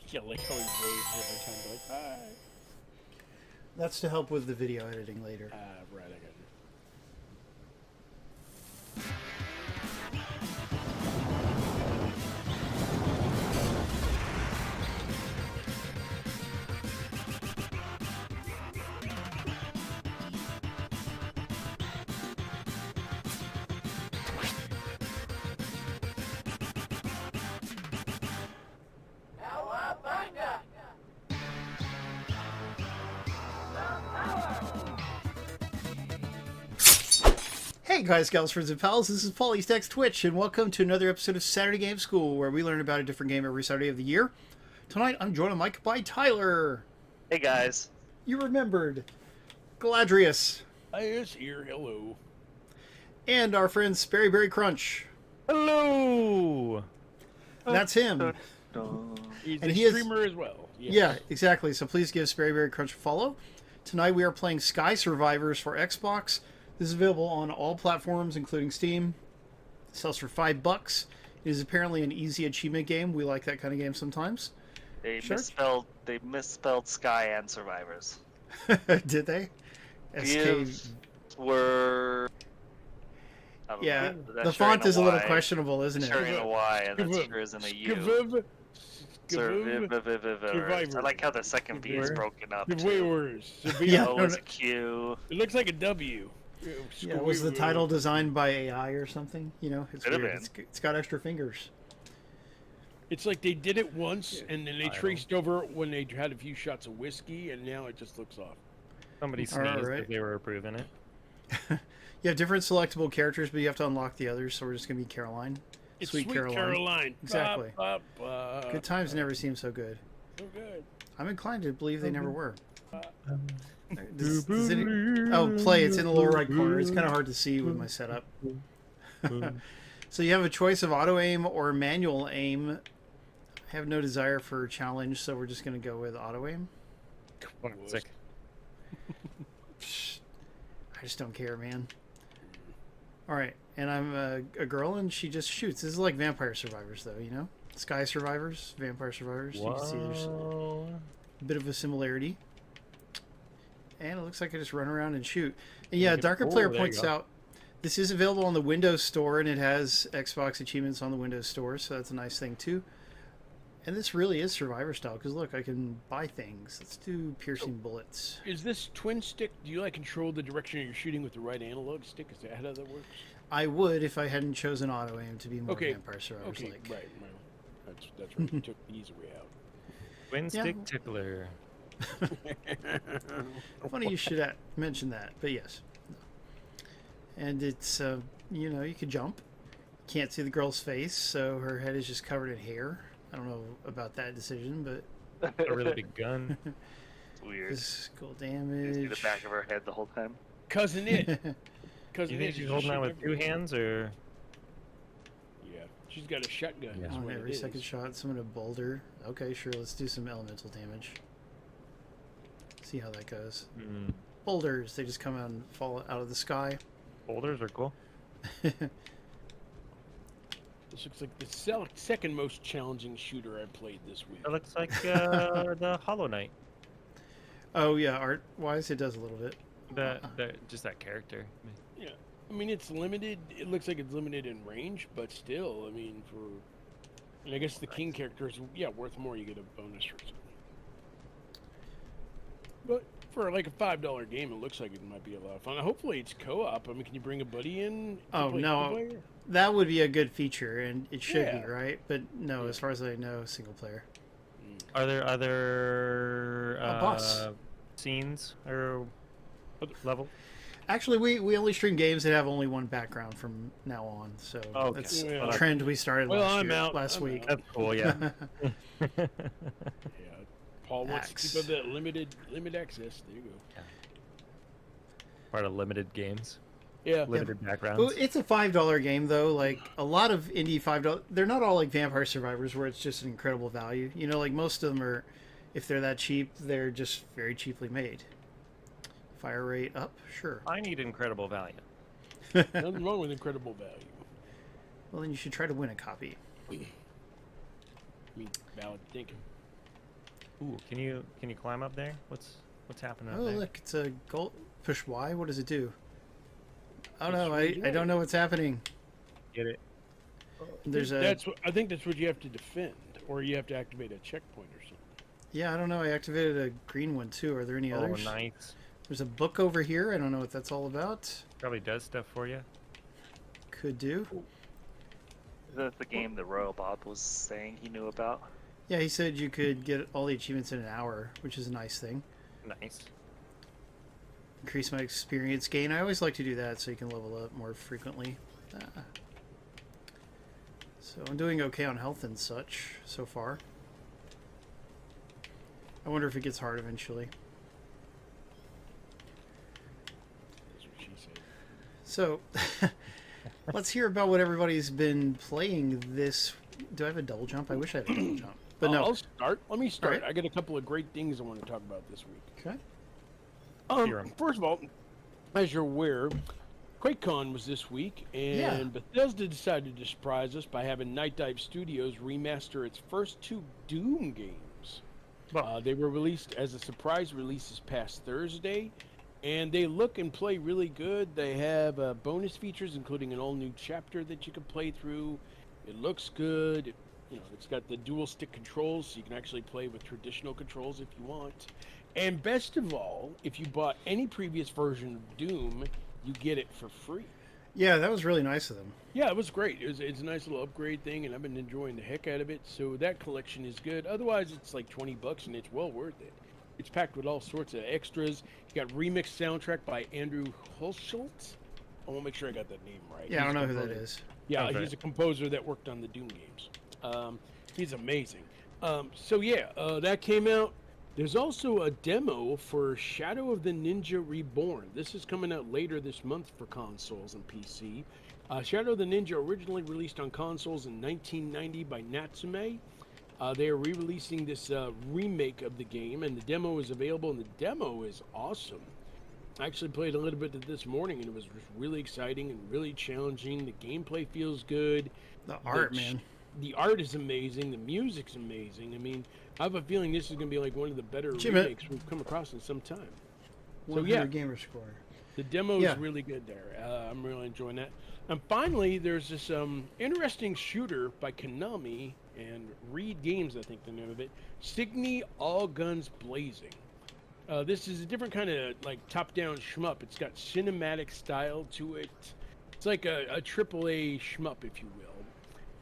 Yeah, like how he waves every time, like, hi. That's to help with the video editing later. Right, I got you. Hey guys, gals, friends, and pals, this is Paul EastXTwitch, and welcome to another episode of Saturday Game School, where we learn about a different game every Saturday of the year. Tonight, I'm joined on mic by Tyler. Hey guys. You remembered. Galadrius. I is here, hello. And our friend SperryBerryCrunch. Hello! That's him. He's And a he is- streamer as well. Yes. Yeah, exactly. So please give SperryBerryCrunch a follow. Tonight we are playing Sky Survivors for Xbox. This is available on all platforms, including Steam. It sells for $5. It is apparently an easy achievement game. We like that kind of game sometimes. They Sure. misspelled Sky and Survivors. Did they? Gives were I don't Yeah, know. That the sure font ain't is a little Y. questionable, isn't it? Sure ain't a Y, and that Skavum. sure isn't a U. Skavum. Survivors. I like how the second B is Survivor. broken up The too. way worse. Yeah. O is a Q. It looks like a W. Yeah, was the title designed by AI or something? You know, it's Could've weird. It's got extra fingers. It's like they did it once, and then they traced over it when they had a few shots of whiskey, and now it just looks off. Somebody All sneezed right. if they were approving it. You have different selectable characters, but you have to unlock the others, so we're just going to be Caroline. It's Sweet Caroline. Exactly. Good times never seem so good. So good. I'm inclined to believe they never were. Uh, Play. It's in the lower right corner. It's kind of hard to see with my setup. So you have a choice of auto aim or manual aim. I have no desire for a challenge, so we're just going to go with auto aim. Sick. I just don't care, man. All right, and I'm a girl, and she just shoots. This is like Vampire Survivors, though, you know? Sky Survivors, Vampire Survivors. You can see there's a bit of a similarity. And it looks like I just run around and shoot. And yeah, Darker Player there you points go. out this is available on the Windows Store, and it has Xbox achievements on the Windows Store, so that's a nice thing, too. And this really is Survivor style, because look, I can buy things. Let's do piercing bullets. Is this twin stick? Do you control the direction you're shooting with the right analog stick? Is that how that works? I would if I hadn't chosen auto aim to be more Okay. Vampire Survivors Okay, like. right. That's right. You took the easy way out. Twin Yeah. stick tickler. Funny you should mention that, but yes. And it's you could jump. Can't see the girl's face, so her head is just covered in hair. I don't know about that decision, but A really big gun. It's weird. physical You damage. see the back of her head the whole time. Cousin it. Do Cousin you think it. she's holding on with two hands, or Yeah, she's got a shotgun. Yeah. That's On what every it second is. shot, someone a boulder. Okay, sure. Let's do some elemental damage. See how that goes. Boulders, they just come out and fall out of the sky. boulders are cool? This looks like the second most challenging shooter I played this week. It looks like the Hollow Knight. Oh yeah, art-wise, it does a little bit. Just that character. Yeah, I mean it's limited. It looks like it's limited in range, but still, I mean and I guess the king character is worth more. You get a bonus or something. But for like a $5 game, it looks like it might be a lot of fun. Hopefully, it's co-op. I mean, can you bring a buddy in? to Oh, play no. multiplayer? That would be a good feature, and it should be, Yeah. right? But no, Yeah. as far as I know, single player. Are there other A boss. scenes or level? Actually, we only stream games that have only one background from now on, so Okay. that's Yeah. a trend we started Well, last I'm year, out. last I'm week. out. That's cool. Yeah. Yeah, Paul wants Axe. to keep up that limited access. There you go. Part of limited games, Yeah, limited backgrounds. Well, it's a $5 game though. Like a lot of indie $5, they're not all like Vampire Survivors where it's just an incredible value. You know, like most of them are, if they're that cheap, they're just very cheaply made. Fire rate up, sure. I need incredible value. nothing wrong with incredible value. Well, then you should try to win a copy. I mean, valid thinking. Ooh, can you climb up there? What's happening up Oh, there? look, it's a gold. Push Y. What does it do? Oh It's no, really I don't know what's happening. Get it? There's a I think that's what you have to defend, or you have to activate a checkpoint or something. yeah. I don't know. I activated a green one too. Are there any Oh, others? nice. There's a book over here. I don't know what that's all about. Probably does stuff for you. Could do. That's the game that Royal Bob was saying he knew about. Yeah, he said you could get all the achievements in an hour, which is a nice thing. Nice. Increase my experience gain. I always like to do that so you can level up more frequently. So I'm doing okay on health and such so far. I wonder if it gets hard eventually. That's what she said. So let's hear about what everybody's been playing this. Do I have a double jump? I wish I had a double jump. But no. I'll start. Let me start. Alright. I got a couple of great things I want to talk about this week. Okay. Hear 'em. First of all, as you're aware, QuakeCon was this week, and Yeah. Bethesda decided to surprise us by having Night Dive Studios remaster its first two Doom games. Well, They were released as a surprise release this past Thursday, and they look and play really good. They have bonus features, including an all-new chapter that you can play through. It looks good. It's got the dual stick controls, so you can actually play with traditional controls if you want. And best of all, if you bought any previous version of Doom, you get it for free. Yeah, that was really nice of them. Yeah, it was great. It's a nice little upgrade thing, and I've been enjoying the heck out of it. So that collection is good. Otherwise, it's like $20, and it's well worth it. It's packed with all sorts of extras. You got remixed soundtrack by Andrew Hulschultz. I want to make sure I got that name right. Yeah, I He's don't a know who that composer. is. Yeah, Okay. he's a composer that worked on the Doom games. He's amazing. That came out. There's also a demo for Shadow of the Ninja Reborn. This is coming out later this month for consoles and PC. Shadow of the Ninja originally released on consoles in 1990 by Natsume. They are re-releasing this remake of the game, and the demo is available, and the demo is awesome. I actually played a little bit of this morning, and it was just really exciting and really challenging. The gameplay feels good. The art, The- man. The art is amazing. The music's amazing. I mean, I have a feeling this is going to be like one of the better Jim, remakes we've come across in some time. So 100 yeah, gamer score. the demo is Yeah. really good there. I'm really enjoying that. And finally, there's this interesting shooter by Konami and Reed Games, I think the name of it. Signy All Guns Blazing. This is a different kind of like top-down shmup. It's got cinematic style to it. It's like a AAA shmup, if you will.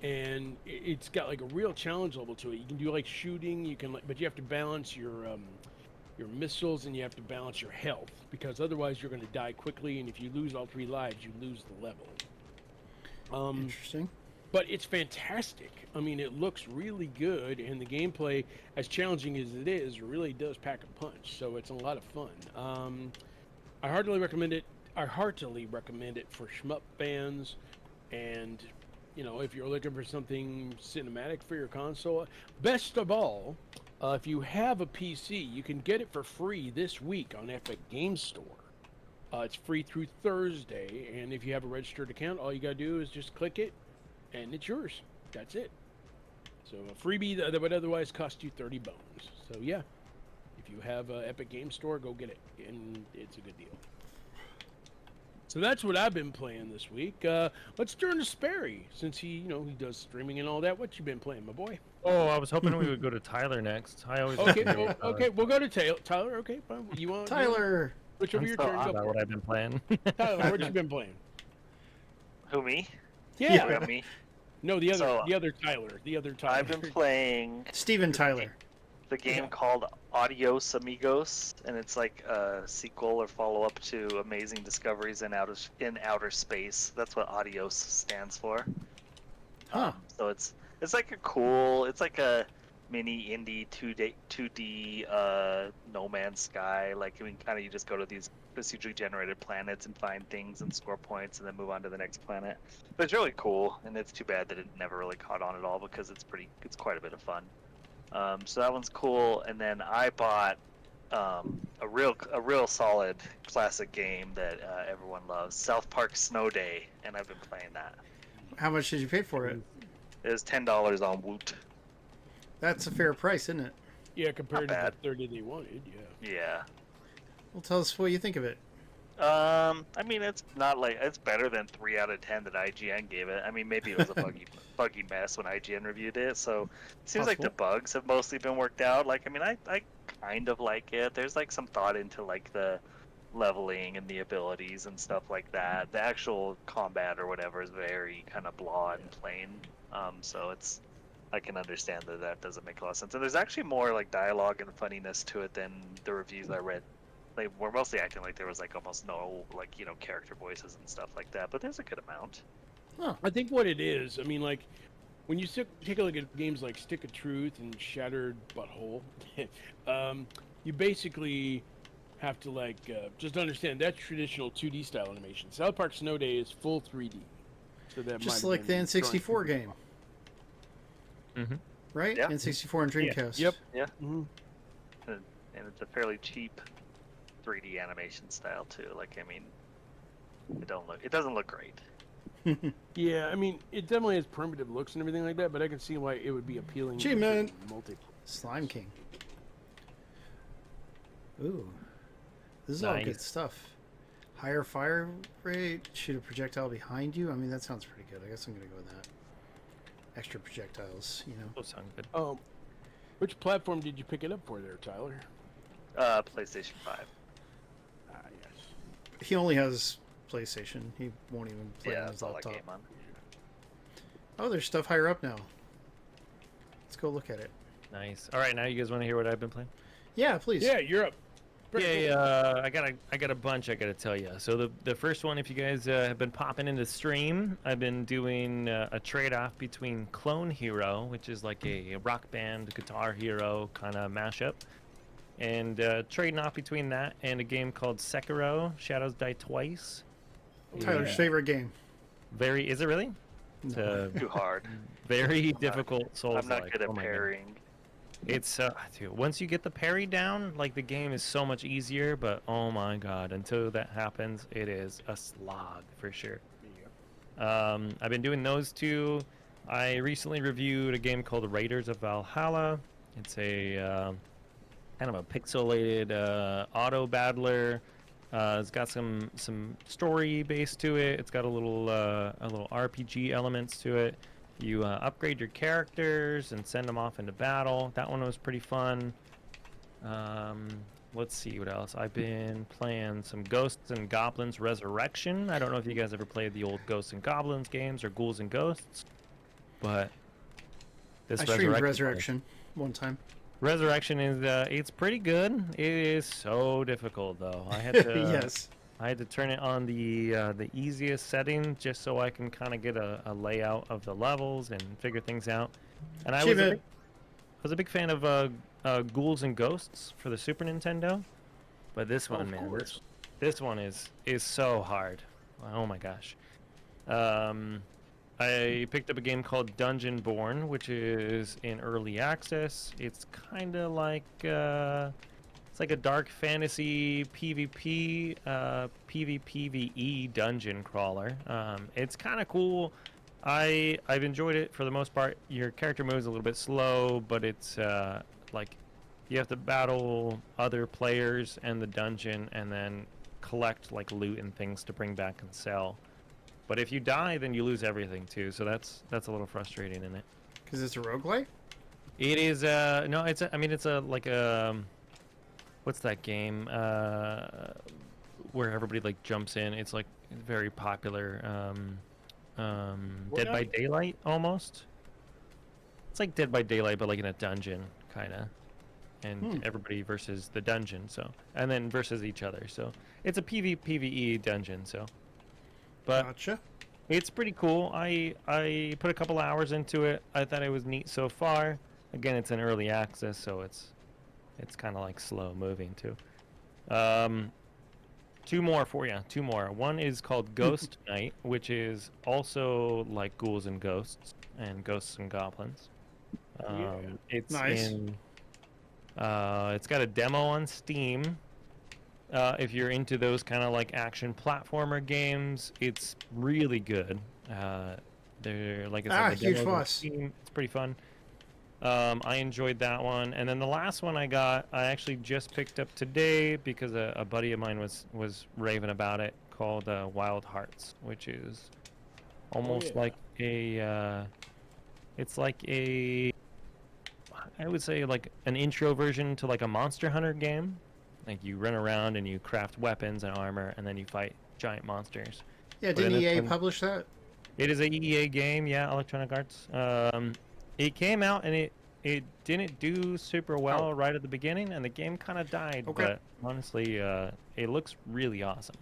And it's got like a real challenge level to it. You can do like shooting, but you have to balance your missiles, and you have to balance your health, because otherwise you're going to die quickly, and if you lose all 3 lives, you lose the level. Interesting. But it's fantastic. I mean, it looks really good, and the gameplay, as challenging as it is, really does pack a punch. So it's a lot of fun. I heartily recommend it. For shmup fans, and if you're looking for something cinematic for your console. Best of all, if you have a PC, you can get it for free this week on Epic Game Store. It's free through Thursday, and if you have a registered account, all you gotta do is just click it, and it's yours. That's it. So a freebie that would otherwise cost you 30 bones. So yeah, if you have Epic Game Store, go get it, and it's a good deal. So that's what I've been playing this week. Let's turn to Sperry, since he does streaming and all that. What you been playing, my boy? Oh, I was hoping we would go to Tyler next. I always Okay, like to go well, with Tyler. okay, we'll go to Tyler. Okay, fine. You want Tyler! Which over I'm your so turn? odd Go about for what it. I've been playing. Tyler, what you been playing? Who, me? Yeah. Who, me? No, the other So, Tyler. The other Tyler. I've been playing Steven Tyler. the game Yeah. called Adios Amigos, and it's like a sequel or follow-up to Amazing Discoveries in Outer Space. That's what Adios stands for. Huh. So it's like it's like a mini indie 2D No Man's Sky. Like you just go to these procedurally generated planets and find things and score points and then move on to the next planet. But it's really cool, and it's too bad that it never really caught on at all, because it's quite a bit of fun. So that one's cool, and then I bought a real solid classic game that everyone loves, South Park Snow Day, and I've been playing that. How much did you pay for it? It was $10 on Woot. That's a fair price, isn't it? Yeah, compared to bad. the 30 they wanted. Yeah. Yeah. Well, tell us what you think of it. I mean, it's not like it's better than 3 out of 10 that IGN gave it. I mean, maybe it was a buggy mess when IGN reviewed it. So it seems like the Possible. bugs have mostly been worked out. Like, I mean, I kind of like it. There's like some thought into like the leveling and the abilities and stuff like that. The actual combat or whatever is very kind of blah and plain. So it's I can understand that that doesn't make a lot of sense. And there's actually more like dialogue and funniness to it than the reviews I read. They were mostly acting like there was like almost no like character voices and stuff like that, but there's a good amount. Huh. I think what it is, I mean, like, when you take a look at games like Stick of Truth and Shattered Butthole, you basically have to, like, just understand that's traditional 2D style animation. South Park Snow Day is full 3D. So that Just might like have the been N64 game, Mm-hmm. right? Yeah. N64 and Dreamcast. Yep. Yeah, Mhm. and it's a fairly cheap 3D animation style too. Like, I mean, it doesn't look great. Yeah, I mean, it definitely has primitive looks and everything like that, but I can see why it would be appealing to Achievement. multi. Slime King. Ooh. This is all good Nice. stuff. Higher fire rate, shoot a projectile behind you. I mean, that sounds pretty good. I guess I'm going to go with that. Extra projectiles, you know. Those sound good. Which platform did you pick it up for there, Tyler? PlayStation 5. Ah, yes. He only has PlayStation. He won't even play Yeah, on that's his all I laptop. came on. Oh, there's stuff higher up now. Let's go look at it. Nice. All right, now you guys want to hear what I've been playing? Yeah, please. Yeah, you're up. Pretty cool. I got a bunch I gotta tell you. So the first one, if you guys have been popping into stream, I've been doing a trade-off between Clone Hero, which is like a rock band guitar hero kind of mashup, and trading off between that and a game called Sekiro: Shadows Die Twice. Tyler's Yeah. favorite game. Is it really? It's a Too hard. very difficult Souls. I'm not good at parrying. It's dude, once you get the parry down, like the game is so much easier. But oh my god, until that happens, it is a slog for sure. I've been doing those two. I recently reviewed a game called Raiders of Valhalla. It's a kind of a pixelated auto battler. It's got some story base to it. It's got a little RPG elements to it. You upgrade your characters and send them off into battle. That one was pretty fun. Let's see what else. I've been playing some Ghosts and Goblins Resurrection. I don't know if you guys ever played the old Ghosts and Goblins games or Ghouls and Ghosts, but this I streamed Resurrection one time. Resurrection is it's pretty good. It is so difficult though. I had to Yes. I had to turn it on the easiest setting just so I can kind of get a layout of the levels and figure things out. And I was a big fan of Ghouls and Ghosts for the Super Nintendo, but this one, man, this one is so hard. Oh my gosh. I picked up a game called Dungeon Born, which is in early access. It's kind of like it's like a dark fantasy PvP, PvPvE dungeon crawler. It's kind of cool. I've enjoyed it for the most part. Your character moves a little bit slow, but it's like you have to battle other players and the dungeon, and then collect like loot and things to bring back and sell. But if you die, then you lose everything too. So that's a little frustrating in it. Because it's a roguelike? It is no, it's a like a what's that game where everybody like jumps in? It's like very popular. Dead by Daylight almost. It's like Dead by Daylight, but like in a dungeon kind of, and everybody versus the dungeon. So and then versus each other. So it's a PvPvE dungeon. So, but Gotcha. it's pretty cool. I put a couple hours into it. I thought it was neat so far. Again, it's in early access, so it's kind of like slow moving too. Two more for you. Two more. One is called Ghost Knight, which is also like Ghouls and Ghosts and Ghosts and Goblins. It's Nice. in. It's got a demo on Steam. If you're into those kind of like action platformer games, it's really good. They're like I said, the huge demo's on boss. Steam. It's pretty fun. I enjoyed that one, and then the last one I actually just picked up today because a buddy of mine was raving about it, called Wild Hearts, which is almost like a it's like a, I would say like an intro version to like a Monster Hunter game. Like you run around and you craft weapons and armor, and then you fight giant monsters. Yeah, But in didn't this EA one- publish that? It is a EA game, yeah, Electronic Arts. It came out and it didn't do super well right at the beginning, and the game kind of died. Okay. But honestly, it looks really awesome.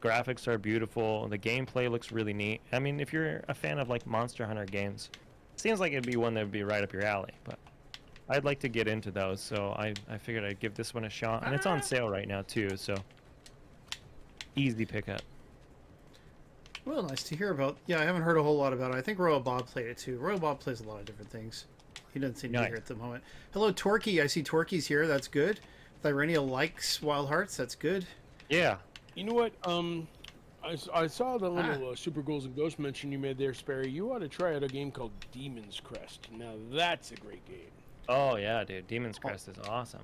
Graphics are beautiful. The gameplay looks really neat. I mean, if you're a fan of like Monster Hunter games, seems like it'd be one that would be right up your alley. But I'd like to get into those, so I figured I'd give this one a shot, and it's on sale right now too. So easy pickup. Well, nice to hear about. Yeah, I haven't heard a whole lot about it. I think Royal Bob played it too. Royal Bob plays a lot of different things. He doesn't seem to be Nice. here at the moment. Hello, Torquay. I see Torquay's here. That's good. Thyrenia likes Wild Hearts. That's good. Yeah. You know what? I saw the little Super Ghouls and Ghosts mention you made there, Sperry. You ought to try out a game called Demon's Crest. Now that's a great game. Oh yeah, dude. Demon's Crest is awesome.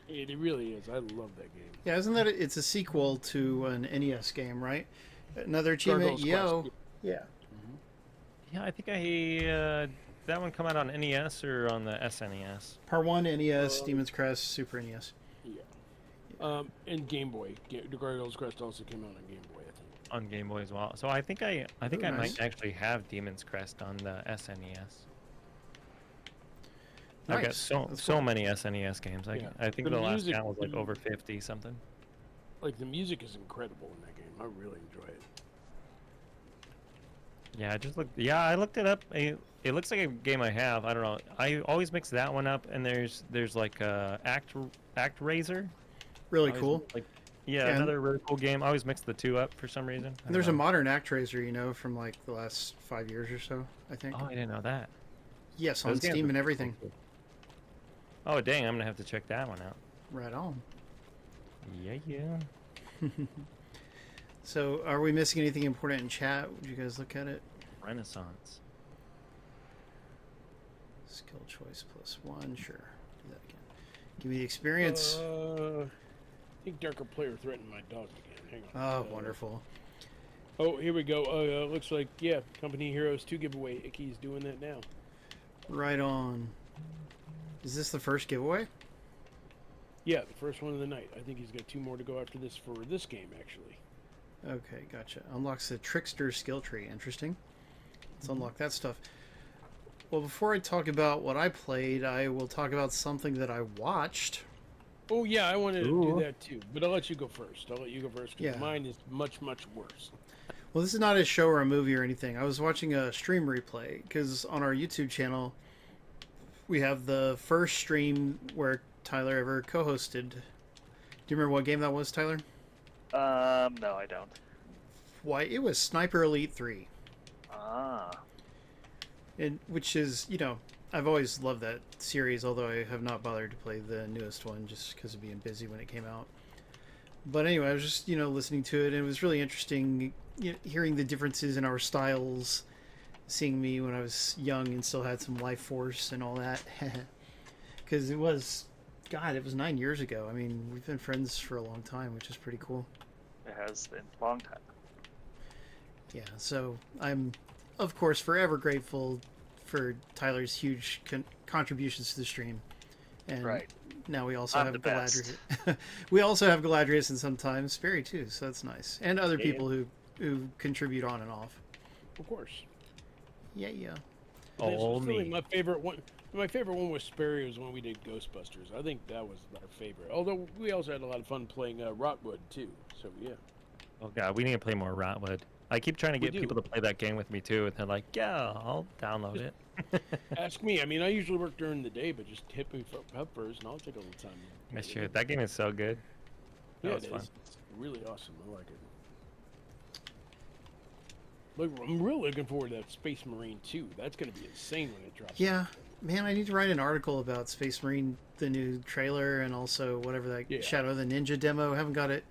It really is. I love that game. Yeah, isn't that it's a sequel to an NES game, right? Another achievement. Gargoyle's Yo. Quest. Yeah. Yeah, I think I that one come out on NES or on the SNES. Part 1 NES, Demon's Crest, Super NES. Yeah. And Game Boy. The Gargoyle's Quest also came out on Game Boy, I think. On Game Boy as well. So I think I Oh, might nice. actually have Demon's Crest on the SNES. I've got Nice. so That's so cool. many SNES games. Yeah. I think The the last music- count was like over 50 something. Like, the music is incredible in that game. I really enjoy it. Yeah, I looked it up. It looks like a game I have. I don't know. I always mix that one up, and there's like Act Razor. Really Always cool. Like, yeah, And- another really cool game. I always mix the two up for some reason. I And don't there's a know. modern ActRaiser, you know, from like the last 5 years or so, I think. Oh, I didn't know that. Yes, on Those games Steam are and everything. cool. Oh dang, I'm gonna have to check that one out. Right on. Yeah. So, are we missing anything important in chat? Would you guys look at it? Renaissance. Skill choice +1, sure. Do that again. Give me the experience. I think Darker Player threatened my dog again. Hang on. Oh, wonderful. Oh, here we go. Looks like, yeah, Company Heroes 2 giveaway. Icky's doing that now. Right on. Is this the first giveaway? Yeah, the first one of the night. I think he's got 2 more to go after this for this game, actually. Okay, gotcha. Unlocks the Trickster skill tree. Interesting. Let's unlock that stuff. Well, before I talk about what I played, I will talk about something that I watched. Oh, yeah, I wanted to Ooh. do that too. But I'll let you go first. I'll let you go first because Yeah. mine is much, much worse. Well, this is not a show or a movie or anything. I was watching a stream replay because on our YouTube channel, we have the first stream where Tyler ever co-hosted. Do you remember what game that was, Tyler? No, I don't. Why, it was Sniper Elite 3. Ah. And which is, you know, I've always loved that series, although I have not bothered to play the newest one just because of being busy when it came out. But anyway, I was just, you know, listening to it, and it was really interesting, you know, hearing the differences in our styles, seeing me when I was young and still had some life force and all that. Because it was, God, it was 9 years ago. I mean, we've been friends for a long time, which is pretty cool. It has been a long time. Yeah, so I'm, of course, forever grateful for Tyler's huge contributions to the stream. And Right. now we also I'm have the best. Galadrius. We also have Galadrius and sometimes Sperry too, so that's nice. And other Yeah. people who contribute on and off. Of course. Yeah, yeah. This Oh, was really me. my favorite one. My favorite one was Sperry was when we did Ghostbusters. I think that was our favorite. Although we also had a lot of fun playing Rotwood too. So yeah. Oh god, we need to play more Rotwood. I keep trying to We get do. people to play that game with me too, and they're like, "Yeah, I'll download it." Ask me. I mean, I usually work during the day, but just hit me up first, and I'll take a little time. That's true. That game is so good. That Yeah, was it fun. is. It's really awesome. I like it. Look, I'm really looking forward to that Space Marine 2. That's going to be insane when it drops. Yeah, man, I need to write an article about Space Marine, the new trailer, and also whatever that Yeah. Shadow of the Ninja demo. I haven't got it.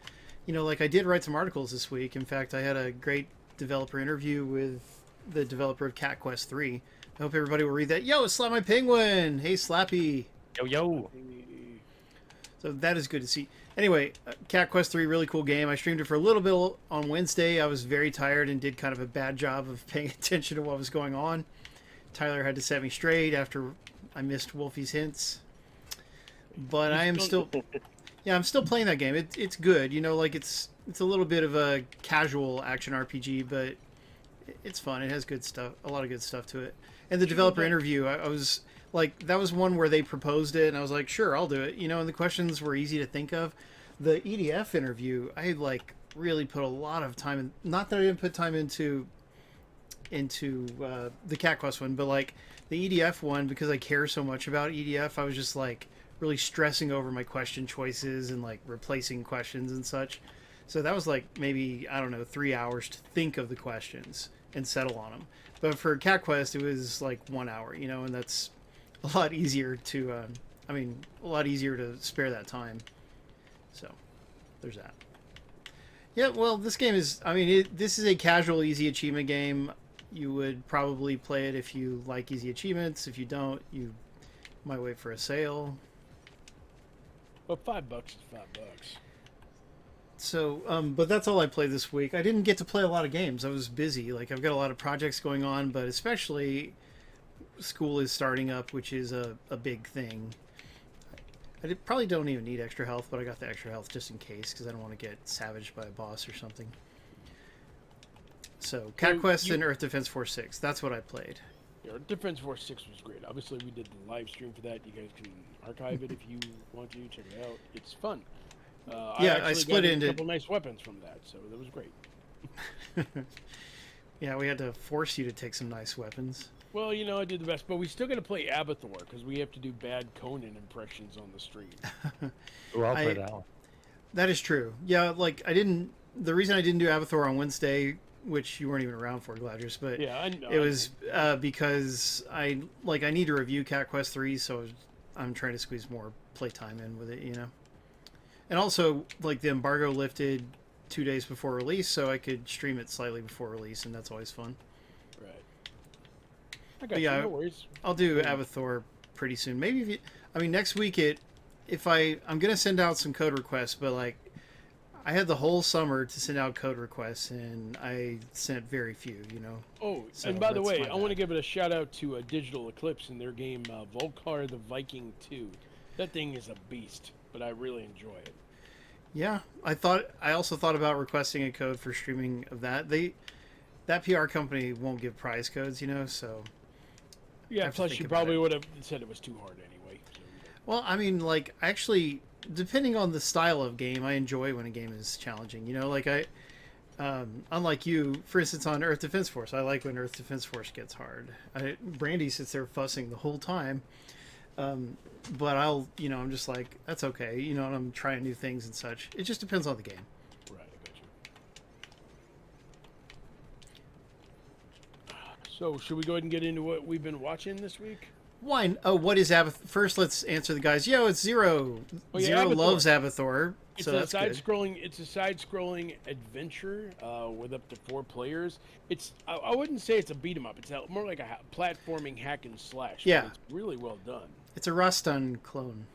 You know, like I did write some articles this week. In fact, I had a great developer interview with the developer of Cat Quest 3. I hope everybody will read that. Yo, Slap My Penguin! Hey, Slappy! Yo, yo. So that is good to see. Anyway, Cat Quest 3, really cool game. I streamed it for a little bit on Wednesday. I was very tired and did kind of a bad job of paying attention to what was going on. Tyler had to set me straight after I missed Wolfie's hints. But I am still... Yeah, I'm still playing that game. It's good. You know, like it's a little bit of a casual action RPG, but it's fun. It has good stuff, a lot of good stuff to it. And the developer interview, I was like, that was one where they proposed it, and I was like, sure, I'll do it. You know, and the questions were easy to think of. The EDF interview, I like really put a lot of time in. Not that I didn't put time into the Cat Quest one, but like the EDF one, because I care so much about EDF, I was just like really stressing over my question choices and like replacing questions and such. So that was like maybe, I don't know, 3 hours to think of the questions and settle on them. But for Cat Quest, it was like 1 hour, you know, and that's a lot easier to, a lot easier to spare that time. So there's that. Yeah, well, this game is, this is a casual, easy achievement game. You would probably play it if you like easy achievements. If you don't, you might wait for a sale. Well, $5 is $5. So, but that's all I played this week. I didn't get to play a lot of games. I was busy. Like, I've got a lot of projects going on, but especially school is starting up, which is a big thing. Probably don't even need extra health, but I got the extra health just in case, because I don't want to get savaged by a boss or something. So, Cat Quest and Earth Defense Force 6. That's what I played. Yeah, Earth Defense Force 6 was great. Obviously, we did the live stream for that. You guys can archive it if you want to. Check it out. It's fun. I split got into a couple nice weapons from that, so that was great. Yeah, we had to force you to take some nice weapons. Well, you know, I did the best, but we still got to play Abathur because we have to do bad Conan impressions on the street. Ooh, I'll play that one. That is true. Yeah, like the reason I didn't do Abathur on Wednesday, which you weren't even around for, Galadrius, but yeah, I know, it was because I need to review Cat Quest 3, so I'm trying to squeeze more playtime in with it, you know. And also, like, the embargo lifted 2 days before release, so I could stream it slightly before release, and that's always fun. Right. I got you, no worries. I'll do Abathur pretty soon. Maybe next week I'm gonna send out some code requests, but like I had the whole summer to send out code requests, and I sent very few, you know. Oh, so and by the way, I want to give it a shout out to Digital Eclipse and their game Volcar the Viking 2. That thing is a beast, but I really enjoy it. Yeah, I also thought about requesting a code for streaming of that. That PR company won't give prize codes, you know, so. Yeah, plus you probably would have said it was too hard anyway. So. Well, I mean, like, actually, depending on the style of game, I enjoy when a game is challenging. You know, like unlike you, for instance, on Earth Defense Force, I like when Earth Defense Force gets hard. Brandy sits there fussing the whole time. But I'm just like, that's okay. You know, and I'm trying new things and such. It just depends on the game. Right, I got you. So, should we go ahead and get into what we've been watching this week? Why? Oh, what is Abathur? First, let's answer the guys. Yo, it's Zero. Oh, yeah, Zero Abathur. loves Abathur. It's a side-scrolling adventure with up to 4 players. I wouldn't say it's a beat 'em up. It's more like a platforming hack and slash. Yeah, but it's really well done. It's a Rastan clone.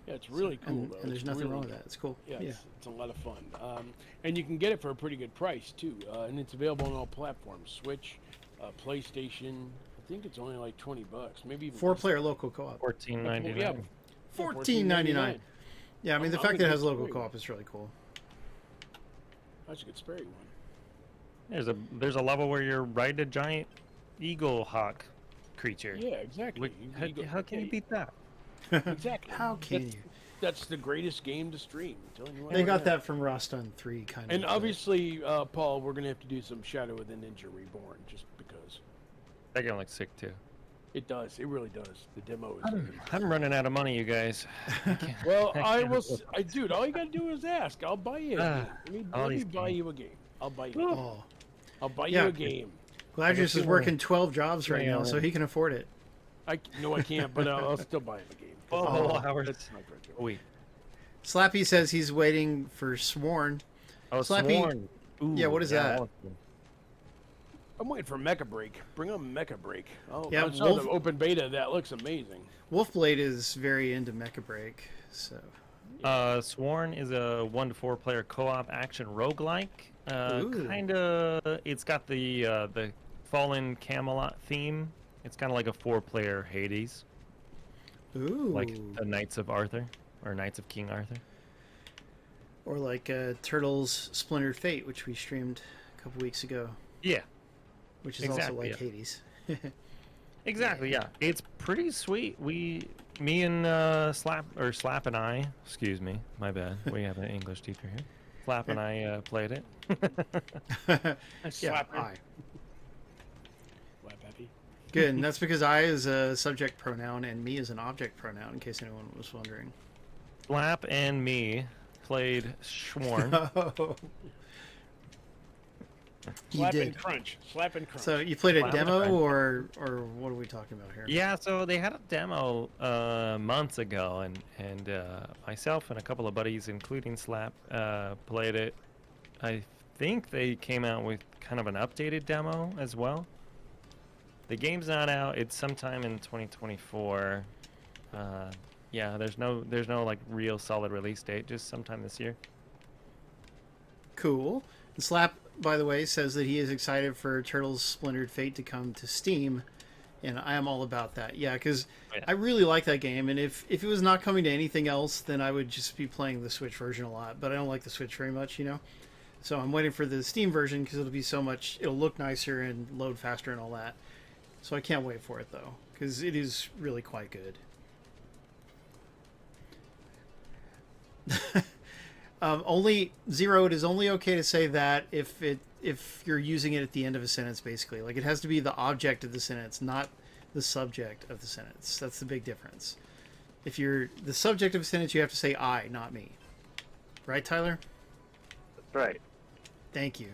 Yeah, it's really cool. Though. And there's nothing wrong with that. It's cool. Yeah, it's a lot of fun. And you can get it for a pretty good price too. And it's available on all platforms: Switch, PlayStation. I think it's only like $20, maybe even 4-player local co-op. $14.99. Yeah, $14.99. Yeah, I mean, the fact that it has local co-op is really cool. That's a good Sperry one. There's a level where you're riding a giant eagle hawk creature. Yeah, exactly. How can you beat that? Exactly. How can you? That's the greatest game to stream. I'm telling you what. They got that from Rastan 3, kind of. And obviously, Paul, we're gonna have to do some Shadow of the Ninja Reborn, just because. That game looks sick too. It does. It really does. The demo is. I'm running out of money, you guys. Well, dude, all you gotta do is ask. I'll buy you a game. Let me buy you a game. I'll buy you. Oh. I'll buy you a game. Gladius is working 12 jobs right now, so he can afford it. No, I can't, but I'll still buy him a game. Hours. That's not great. Wait. Slappy says he's waiting for Sworn. Oh, Slappy. Sworn. Ooh, Yeah, what is that? I'm waiting for Mecha Break. Bring on Mecha Break. Oh, Yeah, I saw the open beta. That looks amazing. Wolfblade is very into Mecha Break, so Sworn is a 1 to 4 player co-op action roguelike. Ooh. It's got the Fallen Camelot theme. It's kind of like a 4-player Hades, ooh, like the Knights of Arthur or Knights of King Arthur. or like Turtles Splintered Fate, which we streamed a couple weeks ago, Yeah, which is exactly, also like yeah. Hades. exactly. Yeah, it's pretty sweet. Me and Slap and I, excuse me, my bad. We have an English teacher here. Slap and I played it. Yeah, Slap I. Slap happy. Good, and that's because I is a subject pronoun and me is an object pronoun, in case anyone was wondering. Slap and me played Sworn. Oh. You Slap did. and crunch. Slap and crunch. So you played a Slap and demo, crunch. or what are we talking about here? Yeah, so they had a demo months ago, and myself and a couple of buddies, including Slap, played it. I think they came out with kind of an updated demo as well. The game's not out. It's sometime in 2024. Yeah, there's no like real solid release date. Just sometime this year. Cool. And Slap, by the way, says that he is excited for Turtles Splintered Fate to come to Steam, and I am all about that. Yeah, because Yeah. I really like that game, and if it was not coming to anything else, then I would just be playing the Switch version a lot. But I don't like the Switch very much, you know. So I'm waiting for the Steam version because it'll look nicer and load faster and all that. So I can't wait for it though, because it is really quite good. Only Zero. It is only okay to say that if you're using it at the end of a sentence, basically. Like, it has to be the object of the sentence, not the subject of the sentence. That's the big difference. If you're the subject of a sentence, you have to say I, not me. Right, Tyler? Right. Thank you.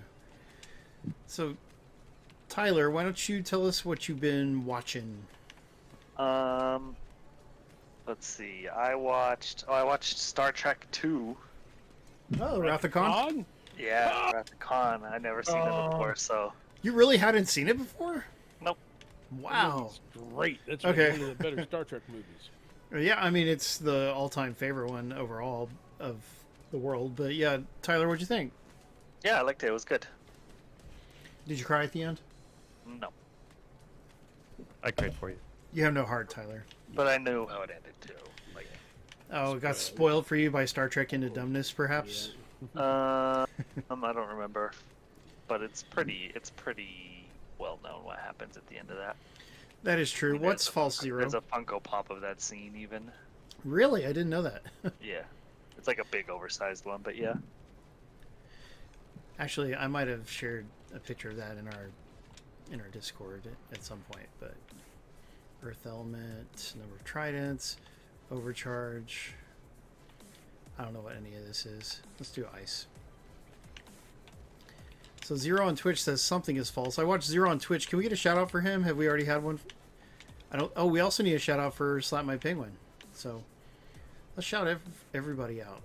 So, Tyler, why don't you tell us what you've been watching? Let's see. I watched Star Trek 2. Oh, Wrath of Khan? On? Yeah, Wrath of Khan. I never seen it before, so You really hadn't seen it before? nope. Wow. It's great. That's Okay. one of the better Star Trek movies. Yeah, I mean, it's the all-time favorite one overall of the world. But yeah, Tyler, what'd you think? Yeah, I liked it. It was good. Did you cry at the end? No, I cried for you. You have no heart, Tyler. but I knew how it ended too. Like, Oh, it got spoiled for you by Star Trek Into Dumbness, perhaps? I don't remember, but it's pretty well known what happens at the end of that. That is true. I mean, What's there's a- False Zero? There's a Funko Pop of that scene, even. Really? I didn't know that. Yeah, it's like a big oversized one, but yeah. Actually, I might have shared a picture of that in our Discord at some point, but Earth Element, number of tridents, overcharge. I don't know what any of this is. Let's do ice. So Zero on Twitch says something is false. I watched Zero on Twitch. Can we get a shout out for him? Have we already had one? I don't. Oh, we also need a shout out for Slap My Penguin. So let's shout everybody out.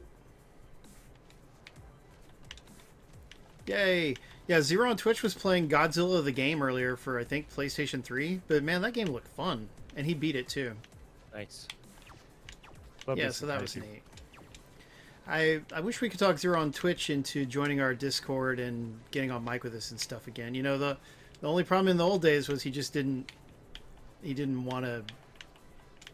Yay! Yeah, Zero on Twitch was playing Godzilla the game earlier for, I think, PlayStation 3. But man, that game looked fun. And he beat it too. Nice. Yeah, so that was neat. I wish we could talk Zero on Twitch into joining our Discord and getting on mic with us and stuff again. You know, the only problem in the old days was he didn't want to,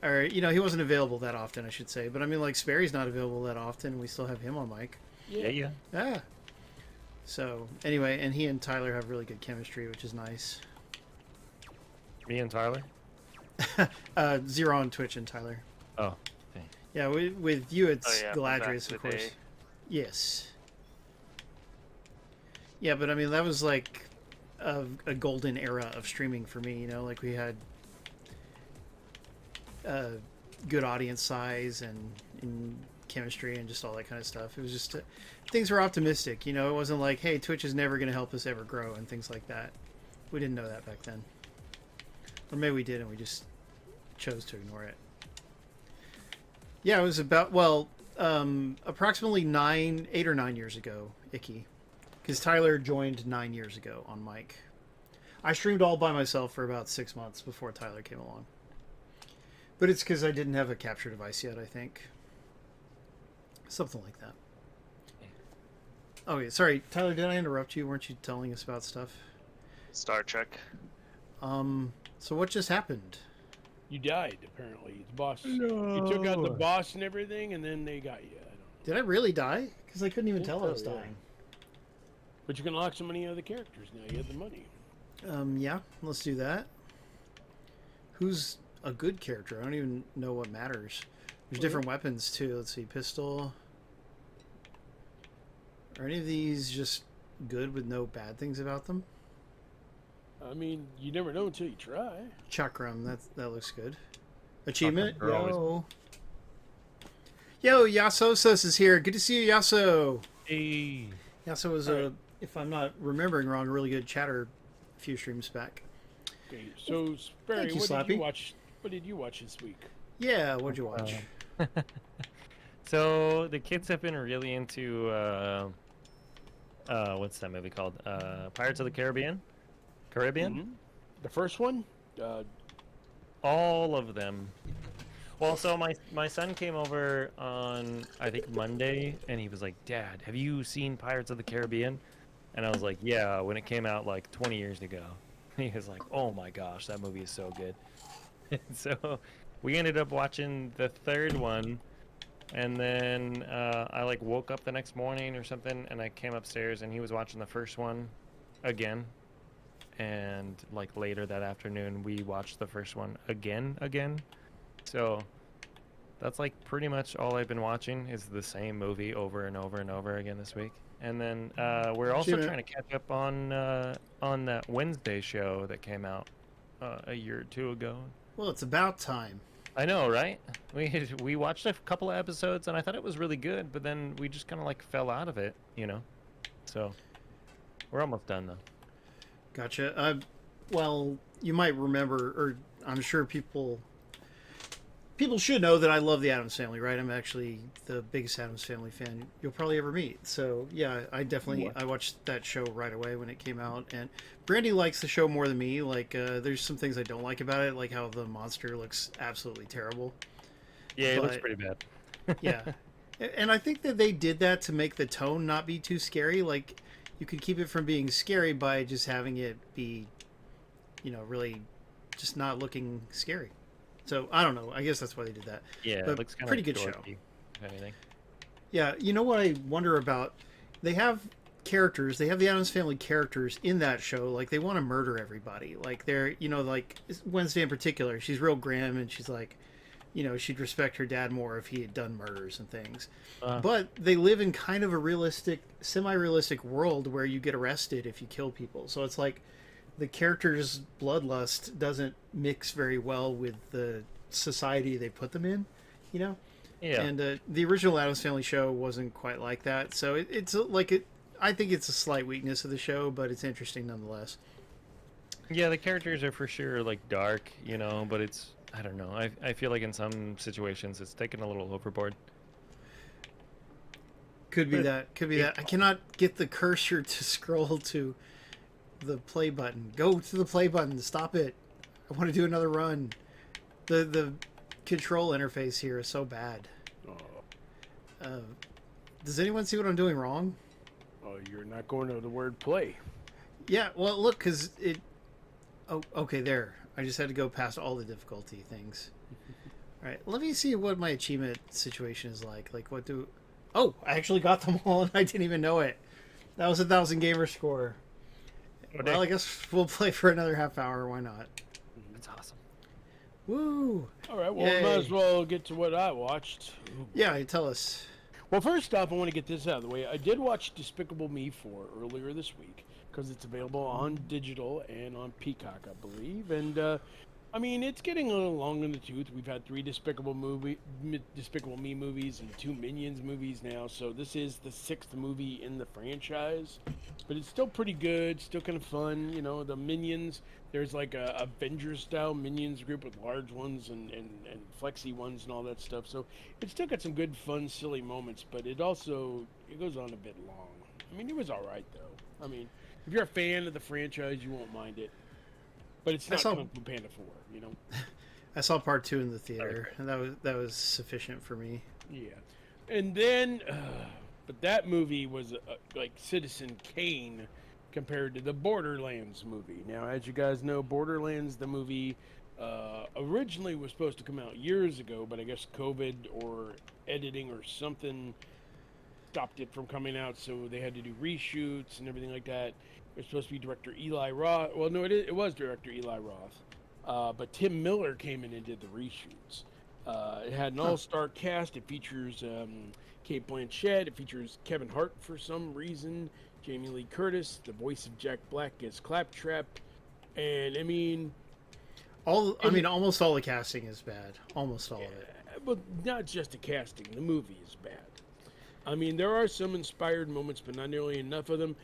or, you know, he wasn't available that often, I should say. But I mean, like, Sperry's not available that often, and we still have him on mic. Yeah. Yeah. So, anyway, and he and Tyler have really good chemistry, which is nice. Me and Tyler. Zero on Twitch and Tyler. Oh. Yeah, with you it's Oh, yeah, from back Galadrius, in of the course. day. Yes. Yeah, but I mean, that was like a golden era of streaming for me, you know? Like, we had good audience size and chemistry and just all that kind of stuff. It was just... things were optimistic, you know? It wasn't like, hey, Twitch is never going to help us ever grow and things like that. We didn't know that back then. Or maybe we did and we just chose to ignore it. Yeah, it was about, well, approximately 8 or 9 years ago, Icky. Because Tyler joined 9 years ago on mic. I streamed all by myself for about 6 months before Tyler came along. But it's because I didn't have a capture device yet, I think. Something like that. Oh, yeah, sorry, Tyler, did I interrupt you? Weren't you telling us about stuff? Star Trek. So what just happened? You died, apparently. The boss. You took out the boss and everything, and then they got you. I don't know. Did I really die? Because I couldn't even tell I was so, yeah. dying. But you can unlock so many other characters now. You have the money. Yeah, let's do that. Who's a good character? I don't even know what matters. There's different weapons, too. Let's see, pistol. Are any of these just good with no bad things about them? I mean, you never know until you try. Chakram, that looks good. Achievement? Chakram are always- Yo, Yasosos is here. Good to see you, Yaso. Hey. Yaso was if I'm not remembering wrong, a really good chatter a few streams back. Okay, so Sperry, Thank you, what did Slappy. you watch? What did you watch this week? Yeah, what'd you watch? So the kids have been really into what's that movie called? Pirates of the Caribbean? Mhm. The first one? All of them. Well, so my son came over on, I think, Monday, and he was like, Dad, have you seen Pirates of the Caribbean? And I was like, yeah, when it came out like 20 years ago. He was like, oh my gosh, that movie is so good. And so we ended up watching the third one, and then I like woke up the next morning or something, and I came upstairs, and he was watching the first one again. And like later that afternoon, we watched the first one again. So that's like pretty much all I've been watching is the same movie over and over and over again this week. And then we're also Achievement. trying to catch up on that Wednesday show that came out a year or two ago. Well, it's about time. I know, right? We watched a couple of episodes and I thought it was really good, but then we just kind of like fell out of it, you know. So we're almost done though. Gotcha. Well, you might remember, or I'm sure people should know that I love the Addams Family, right? I'm actually the biggest Addams Family fan you'll probably ever meet. So yeah, I watched that show right away when it came out, and Brandy likes the show more than me. Like, there's some things I don't like about it, like how the monster looks absolutely terrible. Yeah, it looks But- pretty bad. Yeah, and I think that they did that to make the tone not be too scary. Like, you could keep it from being scary by just having it be, really just not looking scary. So I don't know. I guess that's why they did that. Yeah, But it looks kind pretty of good show. dorky, if anything. Yeah, you know what I wonder about? They have characters. They have the Addams Family characters in that show. Like, they want to murder everybody. Like, they're, like Wednesday in particular. She's real grim, and she's like, she'd respect her dad more if he had done murders and things. But they live in kind of a realistic, semi-realistic world where you get arrested if you kill people. So it's like the character's bloodlust doesn't mix very well with the society they put them in, Yeah. And the original Addams Family show wasn't quite like that. So I think it's a slight weakness of the show, but it's interesting nonetheless. Yeah, the characters are for sure like dark, but it's, I don't know. I feel like in some situations it's taken a little overboard. Could be that. I cannot get the cursor to scroll to the play button. Go to the play button. Stop it. I want to do another run. The control interface here is so bad. Does anyone see what I'm doing wrong? Oh, you're not going to the word play. Yeah, well, look, because it... Oh, okay, there. I just had to go past all the difficulty things. All right, let me see what my achievement situation is like. Like, what do... Oh, I actually got them all, and I didn't even know it. That was 1,000 gamer score. Well, I guess we'll play for another half hour. Why not? That's awesome. Woo! All right, well, Yay. we might as well get to what I watched. Yeah, tell us. Well, first off, I want to get this out of the way. I did watch Despicable Me 4 earlier this week because it's available on digital and on Peacock, I believe. And I mean, it's getting a little long in the tooth. We've had 3 Despicable Me movies and 2 Minions movies now, so this is the 6th movie in the franchise. But it's still pretty good, still kind of fun. The Minions, there's like a Avengers-style Minions group with large ones and flexy ones and all that stuff. So it's still got some good, fun, silly moments, but it goes on a bit long. I mean, it was all right, though. I mean, if you're a fan of the franchise, you won't mind it. but it's I not saw- Kung Fu Panda 4. You know. I saw part 2 in the theater, and that was sufficient for me. Yeah, and then, but that movie was like Citizen Kane compared to the Borderlands movie. Now, as you guys know, Borderlands, the movie, originally was supposed to come out years ago, but I guess COVID or editing or something stopped it from coming out, so they had to do reshoots and everything like that. It was supposed to be director Eli Roth. Well, no, it was director Eli Roth, but Tim Miller came in and did the reshoots. It had an all-star cast. It features Kate Blanchett. It features Kevin Hart for some reason. Jamie Lee Curtis, the voice of Jack Black, as Claptrap. And I mean, almost all the casting is bad. Almost all of it. but not just the casting. The movie is bad. I mean, there are some inspired moments, but not nearly enough of them.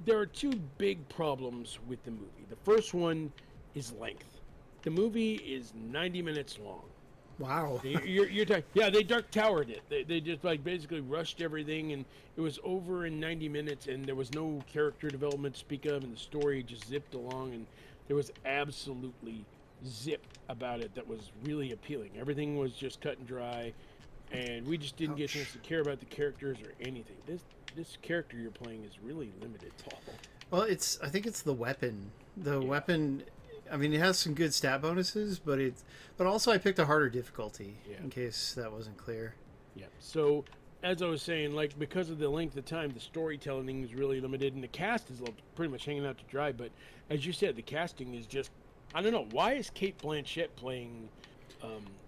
There are two big problems with the movie. The first one is length. The movie is 90 minutes long. Wow. You're talking, yeah, they Dark Towered it. They just like basically rushed everything, and it was over in 90 minutes, and there was no character development to speak of, and the story just zipped along, and there was absolutely zip about it that was really appealing. Everything was just cut and dry, and we just didn't get a chance to care about the characters or anything. This character you're playing is really limited, Paul. Well, I think it's the weapon. The weapon. I mean, it has some good stat bonuses, but also I picked a harder difficulty in case that wasn't clear. Yeah. So, as I was saying, like, because of the length of time, the storytelling is really limited, and the cast is pretty much hanging out to dry. But as you said, the casting is just, I don't know, why is Kate Blanchett playing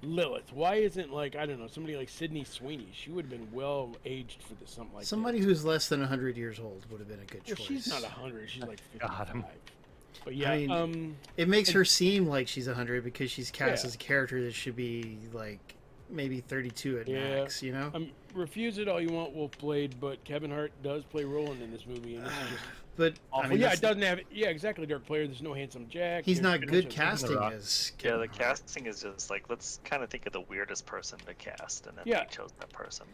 Lilith? Why isn't, like, I don't know, somebody like Sydney Sweeney? She would have been well aged for this, something like that. Somebody who's less than 100 years old would have been a good choice. Well, she's not 100. She's like 55. Got him. But yeah, I mean, it makes her seem like she's 100 because she's cast as a character that should be like maybe 32 at max, you know? Refuse it all you want, Wolfblade, but Kevin Hart does play Roland in this movie, and it's just But awful. I mean, it doesn't have. Yeah, exactly. Dark Player. There's no handsome Jack. he's there's not no good handsome- casting Rock. as Yeah, Kevin the Hart. casting is just like, let's kind of think of the weirdest person to cast, and then Yeah. they chose that person.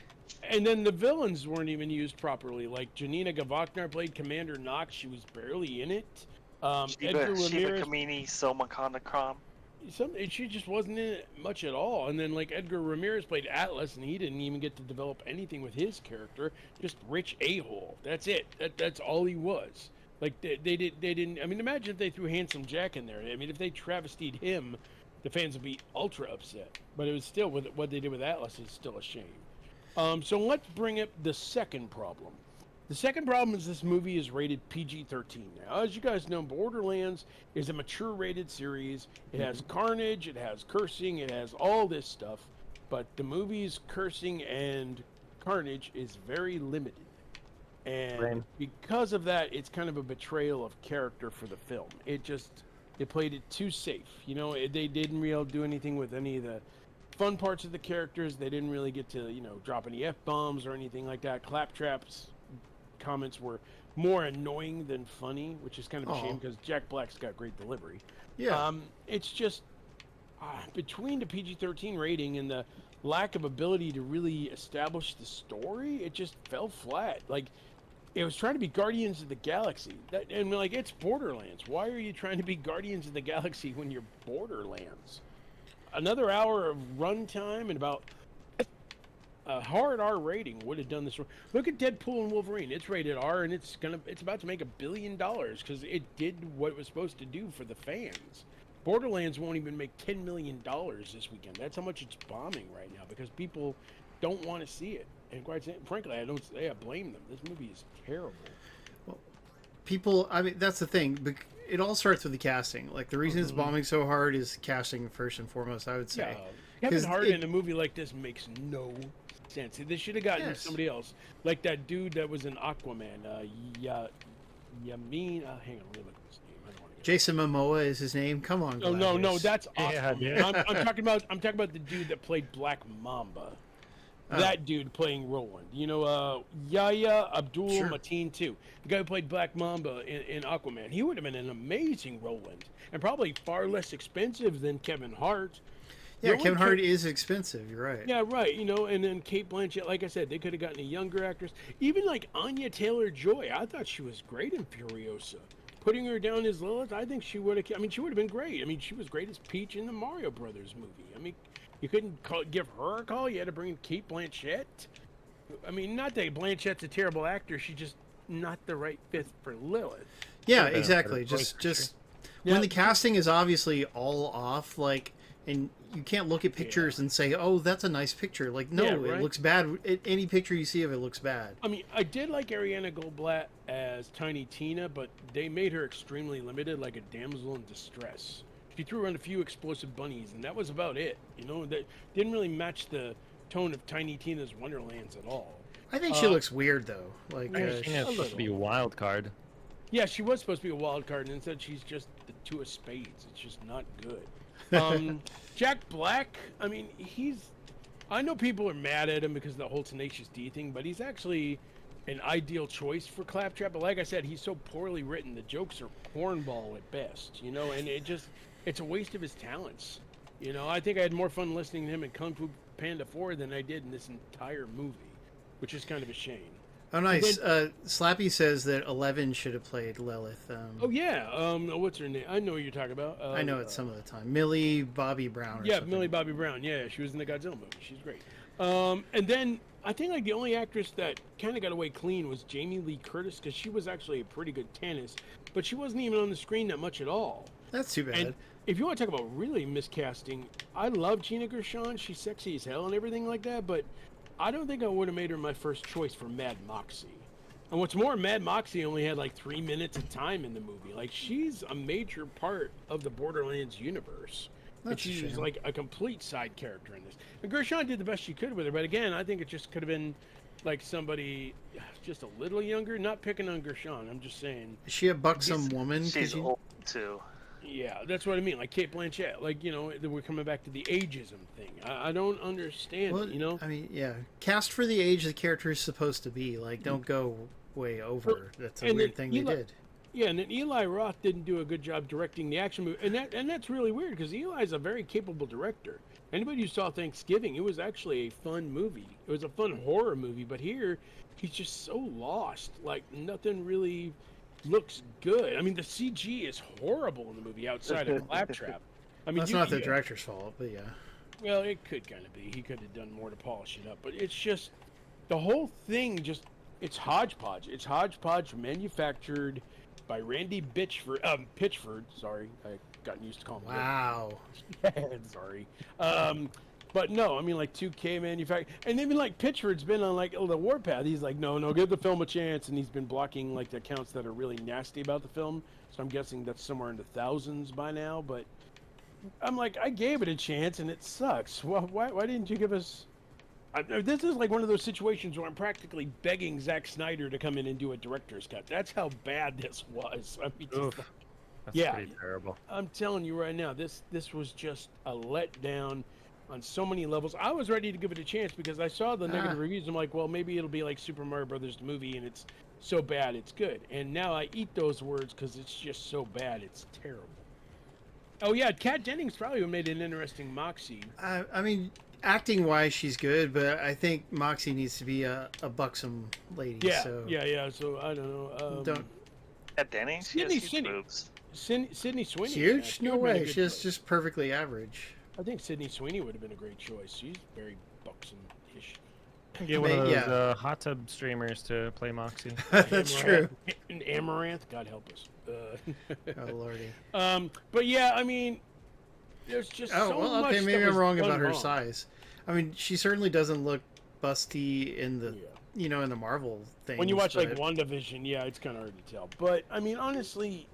And then the villains weren't even used properly. Like Janina Gavacknar played Commander Knox. She was barely in it. Edgar Shiva Ramirez. Kamini, Soma Kondakram. She just wasn't in it much at all. And then like Edgar Ramirez played Atlas, and he didn't even get to develop anything with his character. Just rich a-hole. That's it. That's all he was. Like they didn't. I mean, imagine if they threw Handsome Jack in there. I mean, if they travestied him, the fans would be ultra upset. But it was still with what they did with Atlas is still a shame. So let's bring up the second problem. The second problem is this movie is rated PG-13. Now, as you guys know, Borderlands is a mature-rated series. It has carnage, it has cursing, it has all this stuff. But the movie's cursing and carnage is very limited. And because of that, it's kind of a betrayal of character for the film. It played it too safe. You know, they didn't really do anything with any of the fun parts of the characters. They didn't really get to, drop any F-bombs or anything like that. Claptrap's comments were more annoying than funny, which is kind of a shame because Jack Black's got great delivery. Yeah. It's just between the PG-13 rating and the lack of ability to really establish the story, it just fell flat. Like, it was trying to be Guardians of the Galaxy. It's Borderlands. Why are you trying to be Guardians of the Galaxy when you're Borderlands? Another hour of runtime and about a hard R rating would have done this. Look at Deadpool and Wolverine. It's rated R, and it's about to make $1 billion because it did what it was supposed to do for the fans. Borderlands won't even make $10 million this weekend. That's how much it's bombing right now because people don't want to see it. And quite frankly, I blame them. This movie is terrible. Well, people, I mean, that's the thing. It all starts with the casting. Like, the reason it's bombing so hard is casting first and foremost, I would say. Yeah, Kevin Hart in a movie like this makes no sense. They should have gotten somebody else. Like that dude that was in Aquaman. Yamin, hang on, let me look at his name. I don't want to get Jason Momoa is his name. Come on, Galadrius. No, that's Yeah, Aquaman. I'm talking about the dude that played Black Mamba. That dude playing Roland. Yahya Abdul Mateen too. The guy who played Black Mamba in Aquaman. He would have been an amazing Roland. And probably far less expensive than Kevin Hart. Yeah, Kevin Hart is expensive. You're right. Yeah, right. And then Kate Blanchett, like I said, they could have gotten a younger actress. Even like Anya Taylor-Joy. I thought she was great in Furiosa. putting her down as Lilith, I think she would have. I mean, she would have been great. I mean, she was great as Peach in the Mario Brothers movie. I mean, you couldn't give her a call. You had to bring Kate Blanchett. I mean, not that Blanchett's a terrible actor. She's just not the right fit for Lilith. Yeah, Could've been a exactly. better Just choice, for when the casting is obviously all off, like, and you can't look at pictures and say, "Oh, that's a nice picture." Like, no, Yeah, right. it looks bad. Any picture you see of it looks bad. I mean, I did like Ariana Goldblatt as Tiny Tina, but they made her extremely limited, like a damsel in distress. She threw around a few explosive bunnies, and that was about it. You know, that didn't really match the tone of Tiny Tina's Wonderlands at all. I think she looks weird though. Like, Tina's supposed to be a wild card. Yeah, she was supposed to be a wild card, and instead she's just the two of spades. It's just not good. Jack Black, I mean, I know people are mad at him because of the whole Tenacious D thing, but he's actually an ideal choice for Claptrap. But like I said, he's so poorly written. The jokes are cornball at best, you know, and it's a waste of his talents. You know, I think I had more fun listening to him in Kung Fu Panda 4 than I did in this entire movie, which is kind of a shame. oh, nice. Slappy says that 11 should have played Lilith. Oh yeah, what's her name? I know what you're talking about. I know it some of the time. Millie Bobby Brown. Or Yeah, something. Millie Bobby Brown. Yeah, she was in the Godzilla movie. She's great. And then I think like the only actress that kind of got away clean was Jamie Lee Curtis, because she was actually a pretty good tennis, but she wasn't even on the screen that much at all. That's too bad. And if you want to talk about really miscasting, I love Gina Gershon. She's sexy as hell and everything like that, but I don't think I would have made her my first choice for Mad Moxie. And what's more, Mad Moxie only had like 3 minutes of time in the movie. Like, she's a major part of the Borderlands universe. And That's a she's shame. like a complete side character in this. And Gershon did the best she could with her, but again, I think it just could have been like somebody just a little younger. Not picking on Gershon, I'm just saying. Is she a buxom woman? 'Cause She's you- old too. Yeah, that's what I mean. Like Kate Blanchett. Like, you know, we're coming back to the ageism thing. I don't understand Well, it, you know? I mean, yeah. Cast for the age the character is supposed to be. Like, don't go way over. That's a and weird then thing they Eli- did. Yeah, and then Eli Roth didn't do a good job directing the action movie, and that's really weird because Eli's a very capable director. Anybody who saw Thanksgiving, it was actually a fun movie. It was a fun horror movie, but here he's just so lost. Like, nothing really looks good. I mean, the CG is horrible in the movie outside of Claptrap. I mean, That's not the director's fault, but yeah. Well, it could kind of be. He could have done more to polish it up, but it's just the whole thing. It's hodgepodge. It's hodgepodge manufactured by Randy Pitchford. Sorry, I gotten used to calling him. Wow. Sorry. But no, I mean like 2K manufactured, and even like Pitchford's been on like the warpath. He's like, no, give the film a chance, and he's been blocking like the accounts that are really nasty about the film. So I'm guessing that's somewhere in the thousands by now. But I'm like, I gave it a chance, and it sucks. Well, why didn't you give us? This is like one of those situations where I'm practically begging Zack Snyder to come in and do a director's cut. That's how bad this was. I mean, Oof. That's Yeah. pretty terrible. I'm telling you right now, this was just a letdown on so many levels. I was ready to give it a chance because I saw the negative reviews. I'm like, well, maybe it'll be like Super Mario Brothers the movie, and it's so bad it's good. And now I eat those words because it's just so bad it's terrible. Oh yeah, Kat Dennings probably would have made an interesting Moxie. I mean, acting wise, she's good, but I think Moxie needs to be a buxom lady. Yeah, So yeah. So I don't know. don't At Denny's, she has Sydney huge Sweeney. boobs. Sydney Sweeney. huge? she No would've been a way. good She's choice. just perfectly average. I think Sydney Sweeney would have been a great choice. She's very buxom-ish. Get one of those Yeah. hot tub streamers to play Moxie. That's true. And Amaranth, God help us. Oh lordy. But yeah, I mean, there's just Oh so well, much. okay. Maybe that was I'm wrong done about her wrong. size. I mean, she certainly doesn't look busty in the Yeah. in the Marvel thing. When you watch like WandaVision, yeah, it's kind of hard to tell. But I mean, honestly,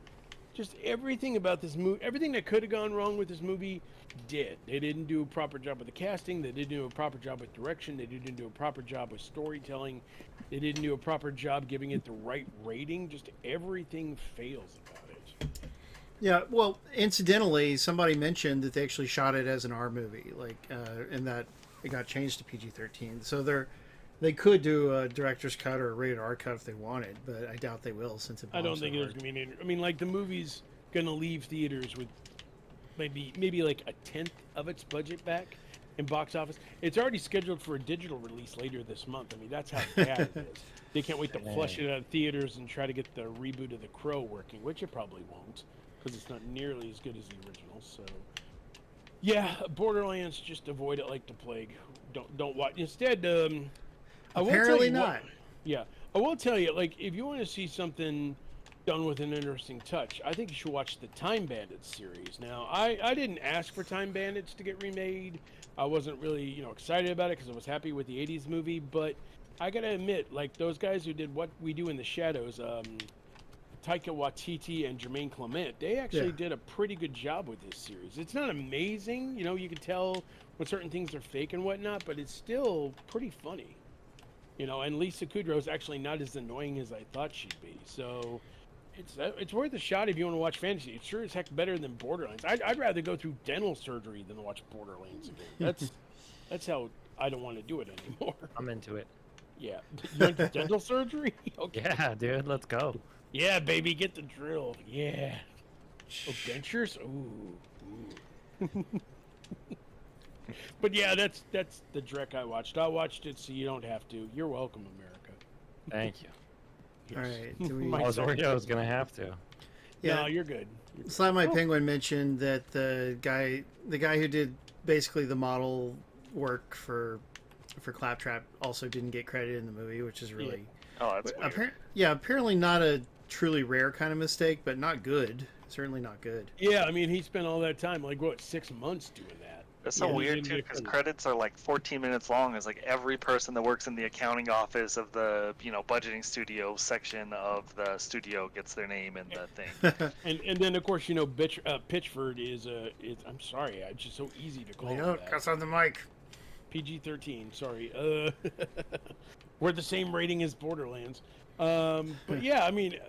just everything about this movie, everything that could have gone wrong with this movie, did. They didn't do a proper job with the casting. They didn't do a proper job with direction. They didn't do a proper job with storytelling. They didn't do a proper job giving it the right rating. Just everything fails about it. Yeah, well, incidentally, somebody mentioned that they actually shot it as an R movie, and that it got changed to PG-13. So they could do a director's cut or a rated R cut if they wanted, but I doubt they will since it. I don't bombed so think there's hard. gonna be any. I mean, like the movie's gonna leave theaters with maybe like a tenth of its budget back, in box office. It's already scheduled for a digital release later this month. I mean, that's how bad it is. They can't wait to flush it out of theaters and try to get the reboot of The Crow working, which it probably won't, because it's not nearly as good as the original. So, yeah, Borderlands, just avoid it like the plague. Don't watch. Instead, I will tell Apparently you not. yeah, I will tell you, like, if you want to see something done with an interesting touch, I think you should watch the Time Bandits series. Now, I didn't ask for Time Bandits to get remade. I wasn't really, excited about it because I was happy with the 80s movie, but I gotta admit, like, those guys who did What We Do in the Shadows, Taika Waititi and Jermaine Clement, they actually did a pretty good job with this series. It's not amazing, you can tell when certain things are fake and whatnot, but it's still pretty funny. And Lisa Kudrow is actually not as annoying as I thought she'd be. So it's worth a shot if you want to watch fantasy. It's sure as heck better than Borderlands. I'd rather go through dental surgery than watch Borderlands again. That's how I don't want to do it anymore. I'm into it. Yeah. You want dental surgery? Okay. Yeah, dude, let's go. Yeah, baby, get the drill. Yeah. Oh, dentures? Ooh. But yeah, that's the Drek I watched. I watched it so you don't have to. You're welcome, America. Thank you. Yes. All right. Do we... I was worried I was gonna have to. Yeah. No, you're good. Slap My Penguin mentioned that the guy who did basically the model work for Claptrap also didn't get credit in the movie, which is really that's weird. apparently not a truly rare kind of mistake, but not good. Certainly not good. Yeah, I mean, he spent all that time, 6 months doing that. That's so Yeah, weird too, because credits are like 14 minutes long. It's like every person that works in the accounting office of the budgeting studio section of the studio gets their name in the thing. and then of course Pitchford is I'm sorry, it's just so easy to call him that. Cuss on the mic. PG-13. Sorry. We're the same rating as Borderlands. But yeah, I mean,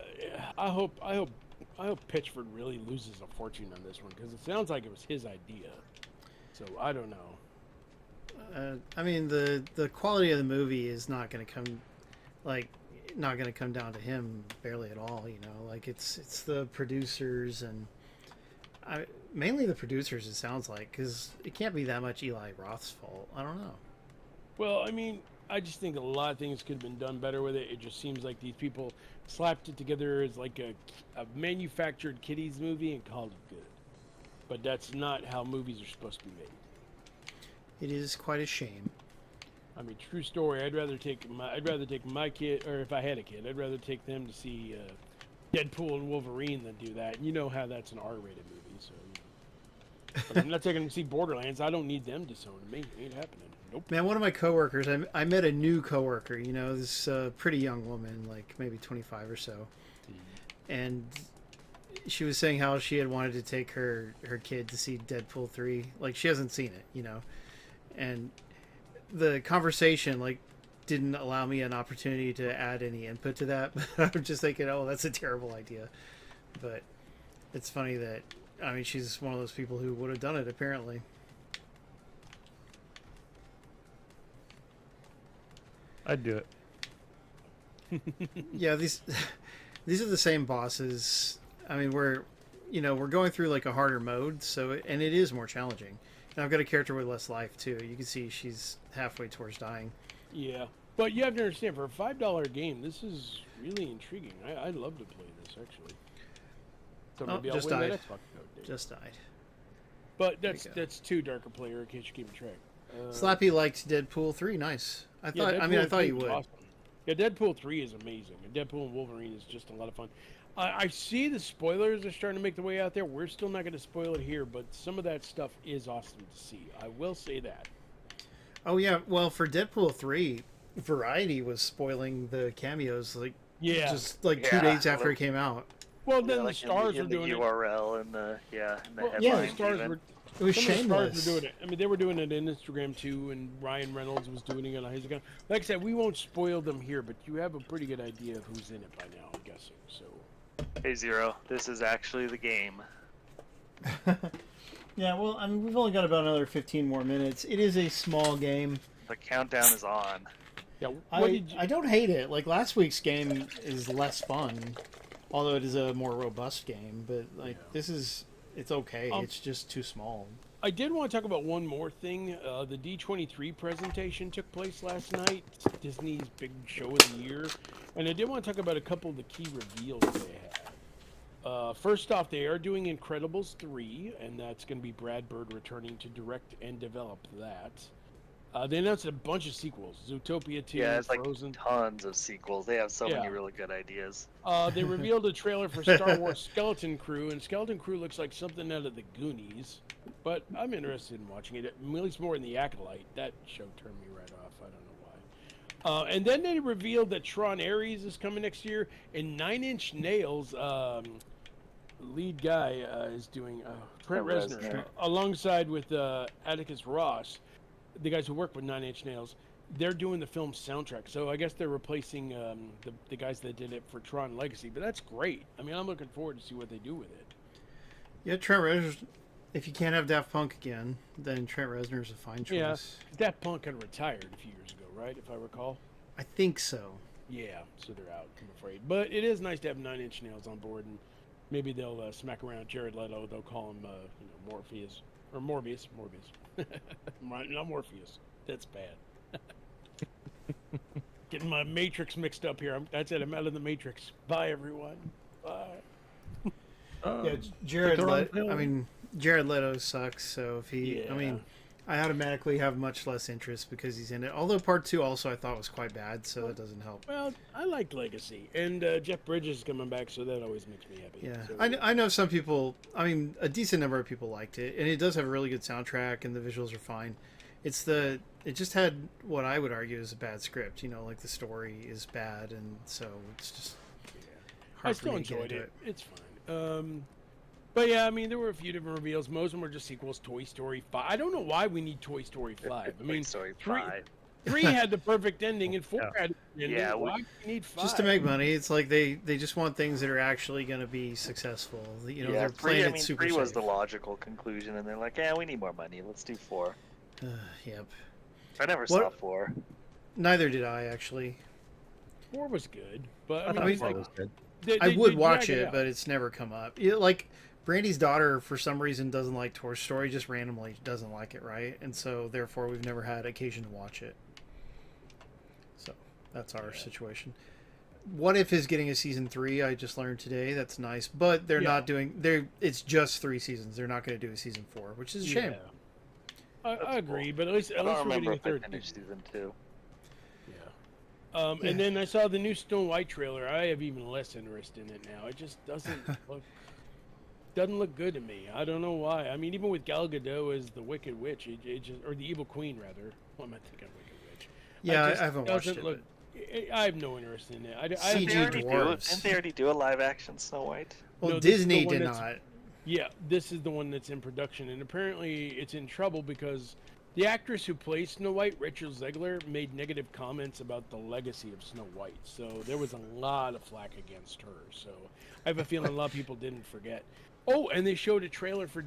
I hope Pitchford really loses a fortune on this one because it sounds like it was his idea. So I don't know. I mean, the quality of the movie is not going to come down to him barely at all. Like it's the producers and mainly the producers. It sounds like because it can't be that much Eli Roth's fault. I don't know. Well, I mean, I just think a lot of things could have been done better with it. It just seems like these people slapped it together as like a manufactured kiddies movie and called it good. But that's not how movies are supposed to be made. It is quite a shame. I mean, true story. I'd rather take my kid, or if I had a kid, I'd rather take them to see Deadpool and Wolverine than do that. And you know how that's an R-rated movie, so. But I'm not taking them to see Borderlands. I don't need them disown me. It ain't happening. Nope. Man, one of my coworkers, I met a new coworker. This pretty young woman, like maybe 25 or so, and she was saying how she had wanted to take her kid to see Deadpool 3. Like, she hasn't seen it, and the conversation didn't allow me an opportunity to add any input to that. But I'm just thinking, oh, that's a terrible idea. But it's funny that she's one of those people who would have done it apparently. I'd do it. Yeah, these are the same bosses. I mean, we're going through a harder mode, and it is more challenging. And I've got a character with less life too. You can see she's halfway towards dying. Yeah, but you have to understand, for a $5 game, this is really intriguing. I'd love to play this actually. So maybe I'll win that Xbox code. Just died. But that's 2 darker player in case you're keeping track. Slappy liked Deadpool 3. Nice. I thought you would. Awesome. Yeah, Deadpool 3 is amazing. And Deadpool and Wolverine is just a lot of fun. I see the spoilers are starting to make their way out there. We're still not going to spoil it here, but some of that stuff is awesome to see. I will say that. Oh, yeah. Well, for Deadpool 3, Variety was spoiling the cameos 2 days after it came out. Well, then the stars were doing the URL and the headlines. Yeah, the stars were. It was shameless. shameless. Were doing it. I mean, they were doing it on Instagram too, and Ryan Reynolds was doing it on his account. Like I said, we won't spoil them here, but you have a pretty good idea of who's in it by now, I'm guessing. So. Hey Zero, this is actually the game. Yeah, well, we've only got about another 15 more minutes. It is a small game. The countdown is on. Yeah, I don't hate it. Like, last week's game is less fun, although it is a more robust game. But this is, it's okay. It's just too small. I did want to talk about one more thing. The D23 presentation took place last night. It's Disney's big show of the year. And I did want to talk about a couple of the key reveals they had. First off, they are doing Incredibles 3, and that's going to be Brad Bird returning to direct and develop that. They announced a bunch of sequels. Zootopia 2, Yeah, it's like Frozen. tons of sequels. They have so many Yeah. really good ideas. They revealed a trailer for Star Wars Skeleton Crew, and Skeleton Crew looks like something out of the Goonies. But I'm interested in watching it, at least more in the Acolyte. That show turned me right off. I don't know why. And then they revealed that Tron Ares is coming next year, and Nine Inch Nails, lead guy, is doing Trent Reznor, alongside with Atticus Ross, the guys who work with Nine Inch Nails. They're doing the film's soundtrack, so I guess they're replacing the guys that did it for Tron Legacy. But that's great. I mean, I'm looking forward to see what they do with it. Yeah, Trent Reznor. If you can't have Daft Punk again, then Trent Reznor's a fine choice. Yeah, Daft Punk kind of retired a few years ago, right? If I recall. I think so. Yeah, so they're out, I'm afraid. But it is nice to have Nine Inch Nails on board, and maybe they'll smack around Jared Leto. They'll call him, Morpheus or Morbius. Not Morpheus. That's bad. Getting my Matrix mixed up here. That's it. I'm out of the Matrix. Bye, everyone. Bye. Yeah, Jared Leto sucks. So if he, Yeah. I automatically have much less interest because he's in it. Although part 2 also I thought was quite bad, so that doesn't help. Well, I like Legacy, and Jeff Bridges is coming back, so that always makes me happy. Yeah, So, I know some people. A decent number of people liked it, and it does have a really good soundtrack, and the visuals are fine. It just had what I would argue is a bad script. Like the story is bad, and so it's just. I still enjoyed it. It's fine. But yeah, I mean, there were a few different reveals. Most of them were just sequels. Toy Story 5. I don't know why we need Toy Story 5. I mean, Toy Story 5. 3 had the perfect ending, and 4 had the ending. Yeah, Why do we need 5? Just to make money. It's like they just want things that are actually going to be successful. They're playing it super 3 was safe. the logical conclusion, and they're like, yeah, we need more money. Let's do 4. Yep. I never saw 4. Neither did I, actually. 4 was good, but I I thought mean, 4 was good. I would watch drag it, out. but it's never come up. Like, Brandy's daughter, for some reason, doesn't like Toy Story, just randomly doesn't like it, right? And so, therefore, we've never had occasion to watch it. So, that's our situation. What If is getting a season 3, I just learned today. That's nice. But they're not doing... It's just 3 seasons. They're not going to do a season 4, which is a shame. I agree, but at least I don't we're remember getting a if I third. finished season 2. Yeah. And then I saw the new Snow White trailer. I have even less interest in it now. It just doesn't look good to me. I don't know why. I mean, even with Gal Gadot as the Wicked Witch, it just, or the Evil Queen rather. What am I thinking? Wicked Witch. Yeah, It just I haven't watched doesn't it. look. I have no interest in it. CG dwarves. Didn't they already do a live action Snow White? Well, No, this is the Disney one did that's- not. Yeah, this is the one that's in production, and apparently it's in trouble because the actress who plays Snow White, Rachel Zegler, made negative comments about the legacy of Snow White. So there was a lot of flack against her. So I have a feeling a lot of people didn't forget. Oh, and they showed a trailer for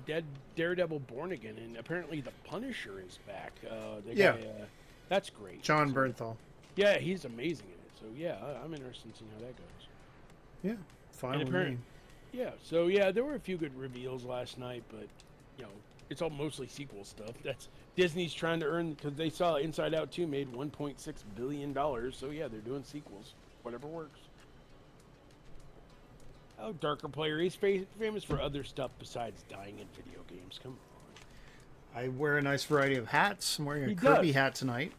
Daredevil Born Again, and apparently the Punisher is back. Guy, that's great. John So- Bernthal. Yeah, he's amazing in it. So yeah, I'm interested in seeing how that goes. Yeah, fine And with me. Yeah, so yeah, there were a few good reveals last night, but it's all mostly sequel stuff. That's Disney's trying to earn, because they saw Inside Out 2 made $1.6 billion. So yeah, they're doing sequels. Whatever works. Oh, Darker Player. He's famous for other stuff besides dying in video games. Come on. I wear a nice variety of hats. I'm wearing a He Kirby does. hat tonight.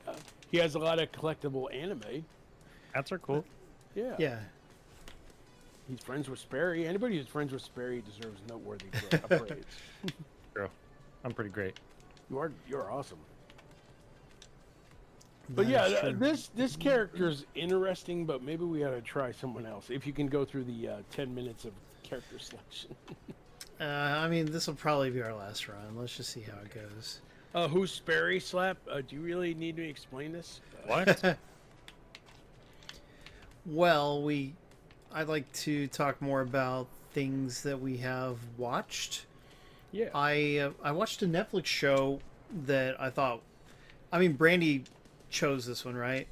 He has a lot of collectible anime. Hats are cool. Yeah. Yeah. He's friends with Sperry. Anybody who's friends with Sperry deserves noteworthy praise. True. I'm pretty great. You're awesome. But That yeah, is true. this character's interesting, but maybe we ought to try someone else. If you can go through the 10 minutes of character selection. This will probably be our last run. Let's just see how it goes. Who's Sperry Slap? Do you really need me to explain this? What? Well, I'd like to talk more about things that we have watched. Yeah. I watched a Netflix show that I thought, Brandy chose this one, right?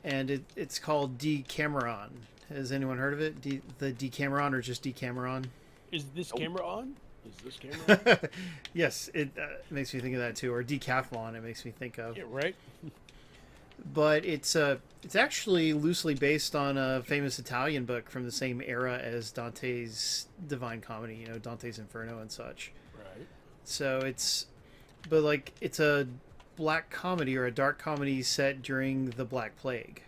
And it's called Decameron. Has anyone heard of it? The Decameron, or just Decameron? Is this camera on? Is this camera on? Yes, it makes me think of that too, or decathlon. It makes me think of. Yeah, right. But it's actually loosely based on a famous Italian book from the same era as Dante's Divine Comedy. You know, Dante's Inferno and such. Right. So it's a black comedy or a dark comedy set during the Black Plague.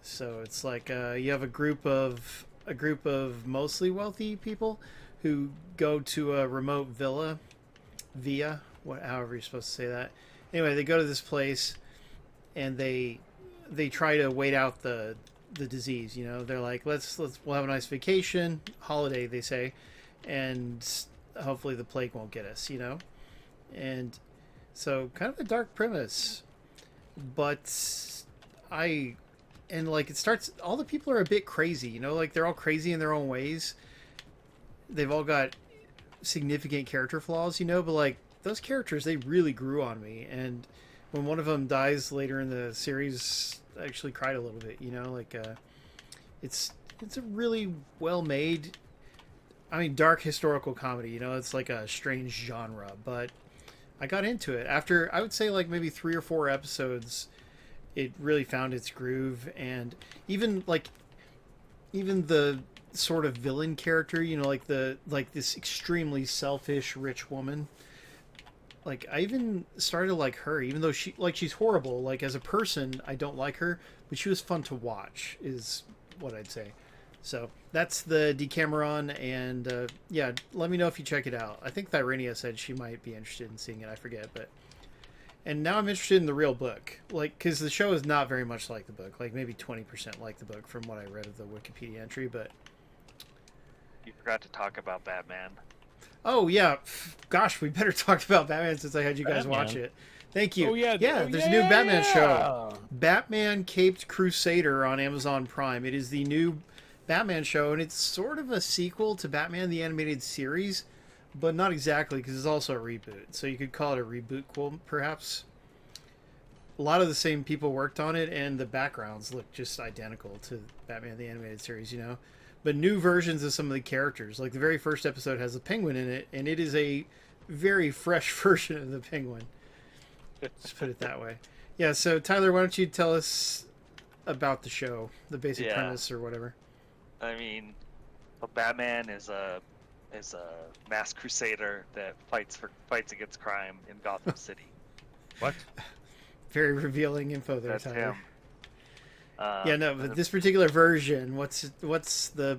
So it's like you have a group of mostly wealthy people who go to a remote villa, however you're supposed to say that. Anyway, they go to this place and they try to wait out the disease. You know, they're like, we'll have a nice vacation, holiday, they say, and hopefully the plague won't get us. You know, and so kind of a dark premise, but it starts. All the people are a bit crazy. You know, like they're all crazy in their own ways. They've all got significant character flaws, you know, but like those characters, they really grew on me. And when one of them dies later in the series, I actually cried a little bit, you know, like it's a really well made, dark historical comedy, you know, it's like a strange genre, but I got into it after, I would say, like maybe 3 or 4 episodes. It really found its groove, and even the sort of villain character, you know, like this extremely selfish rich woman. Like I even started to like her, even though she's horrible. Like as a person, I don't like her, but she was fun to watch, is what I'd say. So that's the Decameron, and yeah, let me know if you check it out. I think Thyrenia said she might be interested in seeing it. I forget, but. And now I'm interested in the real book, like, because the show is not very much like the book, like maybe 20% like the book from what I read of the Wikipedia entry, but... You forgot to talk about Batman. Oh, yeah. Gosh, we better talk about Batman since I had you guys watch it. Thank you. Oh, yeah. There's a new Batman show. Batman Caped Crusader on Amazon Prime. It is the new Batman show, and it's sort of a sequel to Batman the Animated Series, but not exactly, because it's also a reboot. So you could call it a reboot, perhaps. A lot of the same people worked on it, and the backgrounds look just identical to Batman the Animated Series, you know? But new versions of some of the characters. Like the very first episode has a penguin in it, and it is a very fresh version of the penguin. Just put it that way. Yeah, so Tyler, why don't you tell us about the show, the basic premise or whatever. I mean, Batman is a mass crusader that fights against crime in Gotham City. What? Very revealing info there, That's Tyler. him. Yeah, no, but this particular version, what's the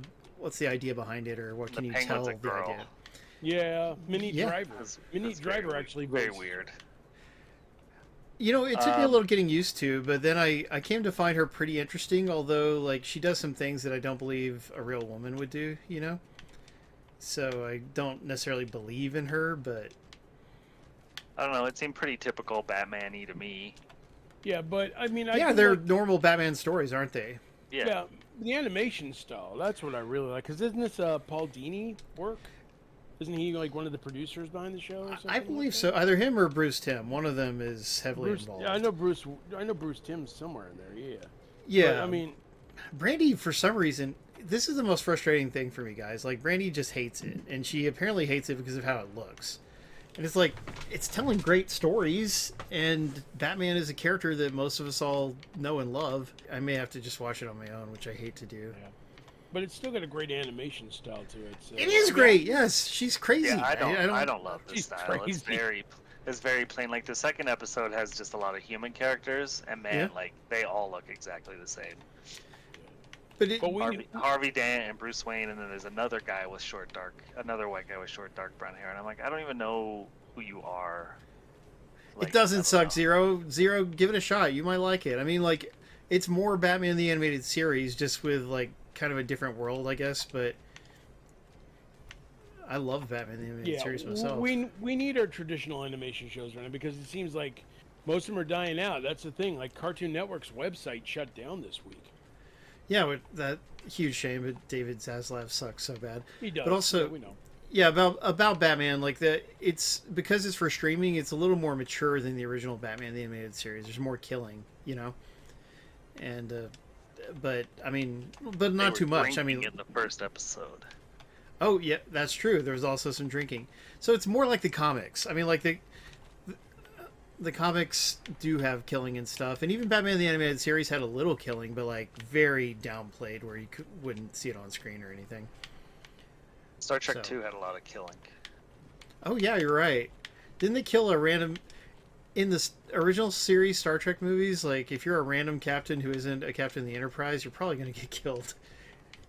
idea behind it, or what can you tell the idea? Yeah, Mini Driver. Mini That's Driver very, actually very was weird. You know, it took me a little getting used to, but then I came to find her pretty interesting, although, like, she does some things that I don't believe a real woman would do, you know? So I don't necessarily believe in her, but... I don't know, it seemed pretty typical Batman-y to me. Yeah, but, I mean... they're normal Batman stories, aren't they? Yeah. The animation style, that's what I really like. Because isn't this Paul Dini work? Isn't he like one of the producers behind the show or something? I believe so. Either him or Bruce Timm. One of them is heavily involved. Yeah, I know Bruce Timm's somewhere in there. Yeah. Yeah. But, I mean, Brandy, for some reason, this is the most frustrating thing for me, guys. Like, Brandy just hates it, and she apparently hates it because of how it looks. And it's like, it's telling great stories, and Batman is a character that most of us all know and love. I may have to just watch it on my own, which I hate to do. yeah. But it's still got a great animation style to it. So. It is great, yes. She's crazy. Yeah, I don't love this She's style. crazy. It's very plain. Like the second episode has just a lot of human characters, and man, like they all look exactly the same. But Harvey Dent and Bruce Wayne, and then there's another guy with another white guy with short, dark brown hair, and I'm like, I don't even know who you are. Like, it doesn't suck, Zero. Zero, give it a shot. You might like it. I mean, like, it's more Batman the Animated Series, just with like kind of a different world, I guess. But I love Batman the Animated Series myself. We need our traditional animation shows right now because it seems like most of them are dying out. That's the thing. Like Cartoon Network's website shut down this week. Yeah, but that huge shame. But David Zaslav sucks so bad. He does. But also, we know. Yeah, about Batman, like it's because it's for streaming. It's a little more mature than the original Batman the Animated Series. There's more killing, you know, and but I mean, but not too much. I mean, in the first episode. Oh yeah, that's true. There was also some drinking. So it's more like the comics. I mean, like the comics do have killing and stuff, and even Batman the Animated Series had a little killing, but like very downplayed, where you wouldn't see it on screen or anything. Star Trek So- 2 had a lot of killing. Oh yeah, you're right. Didn't they kill a random in the original series Star Trek movies? Like, if you're a random captain who isn't a captain of the Enterprise, you're probably going to get killed.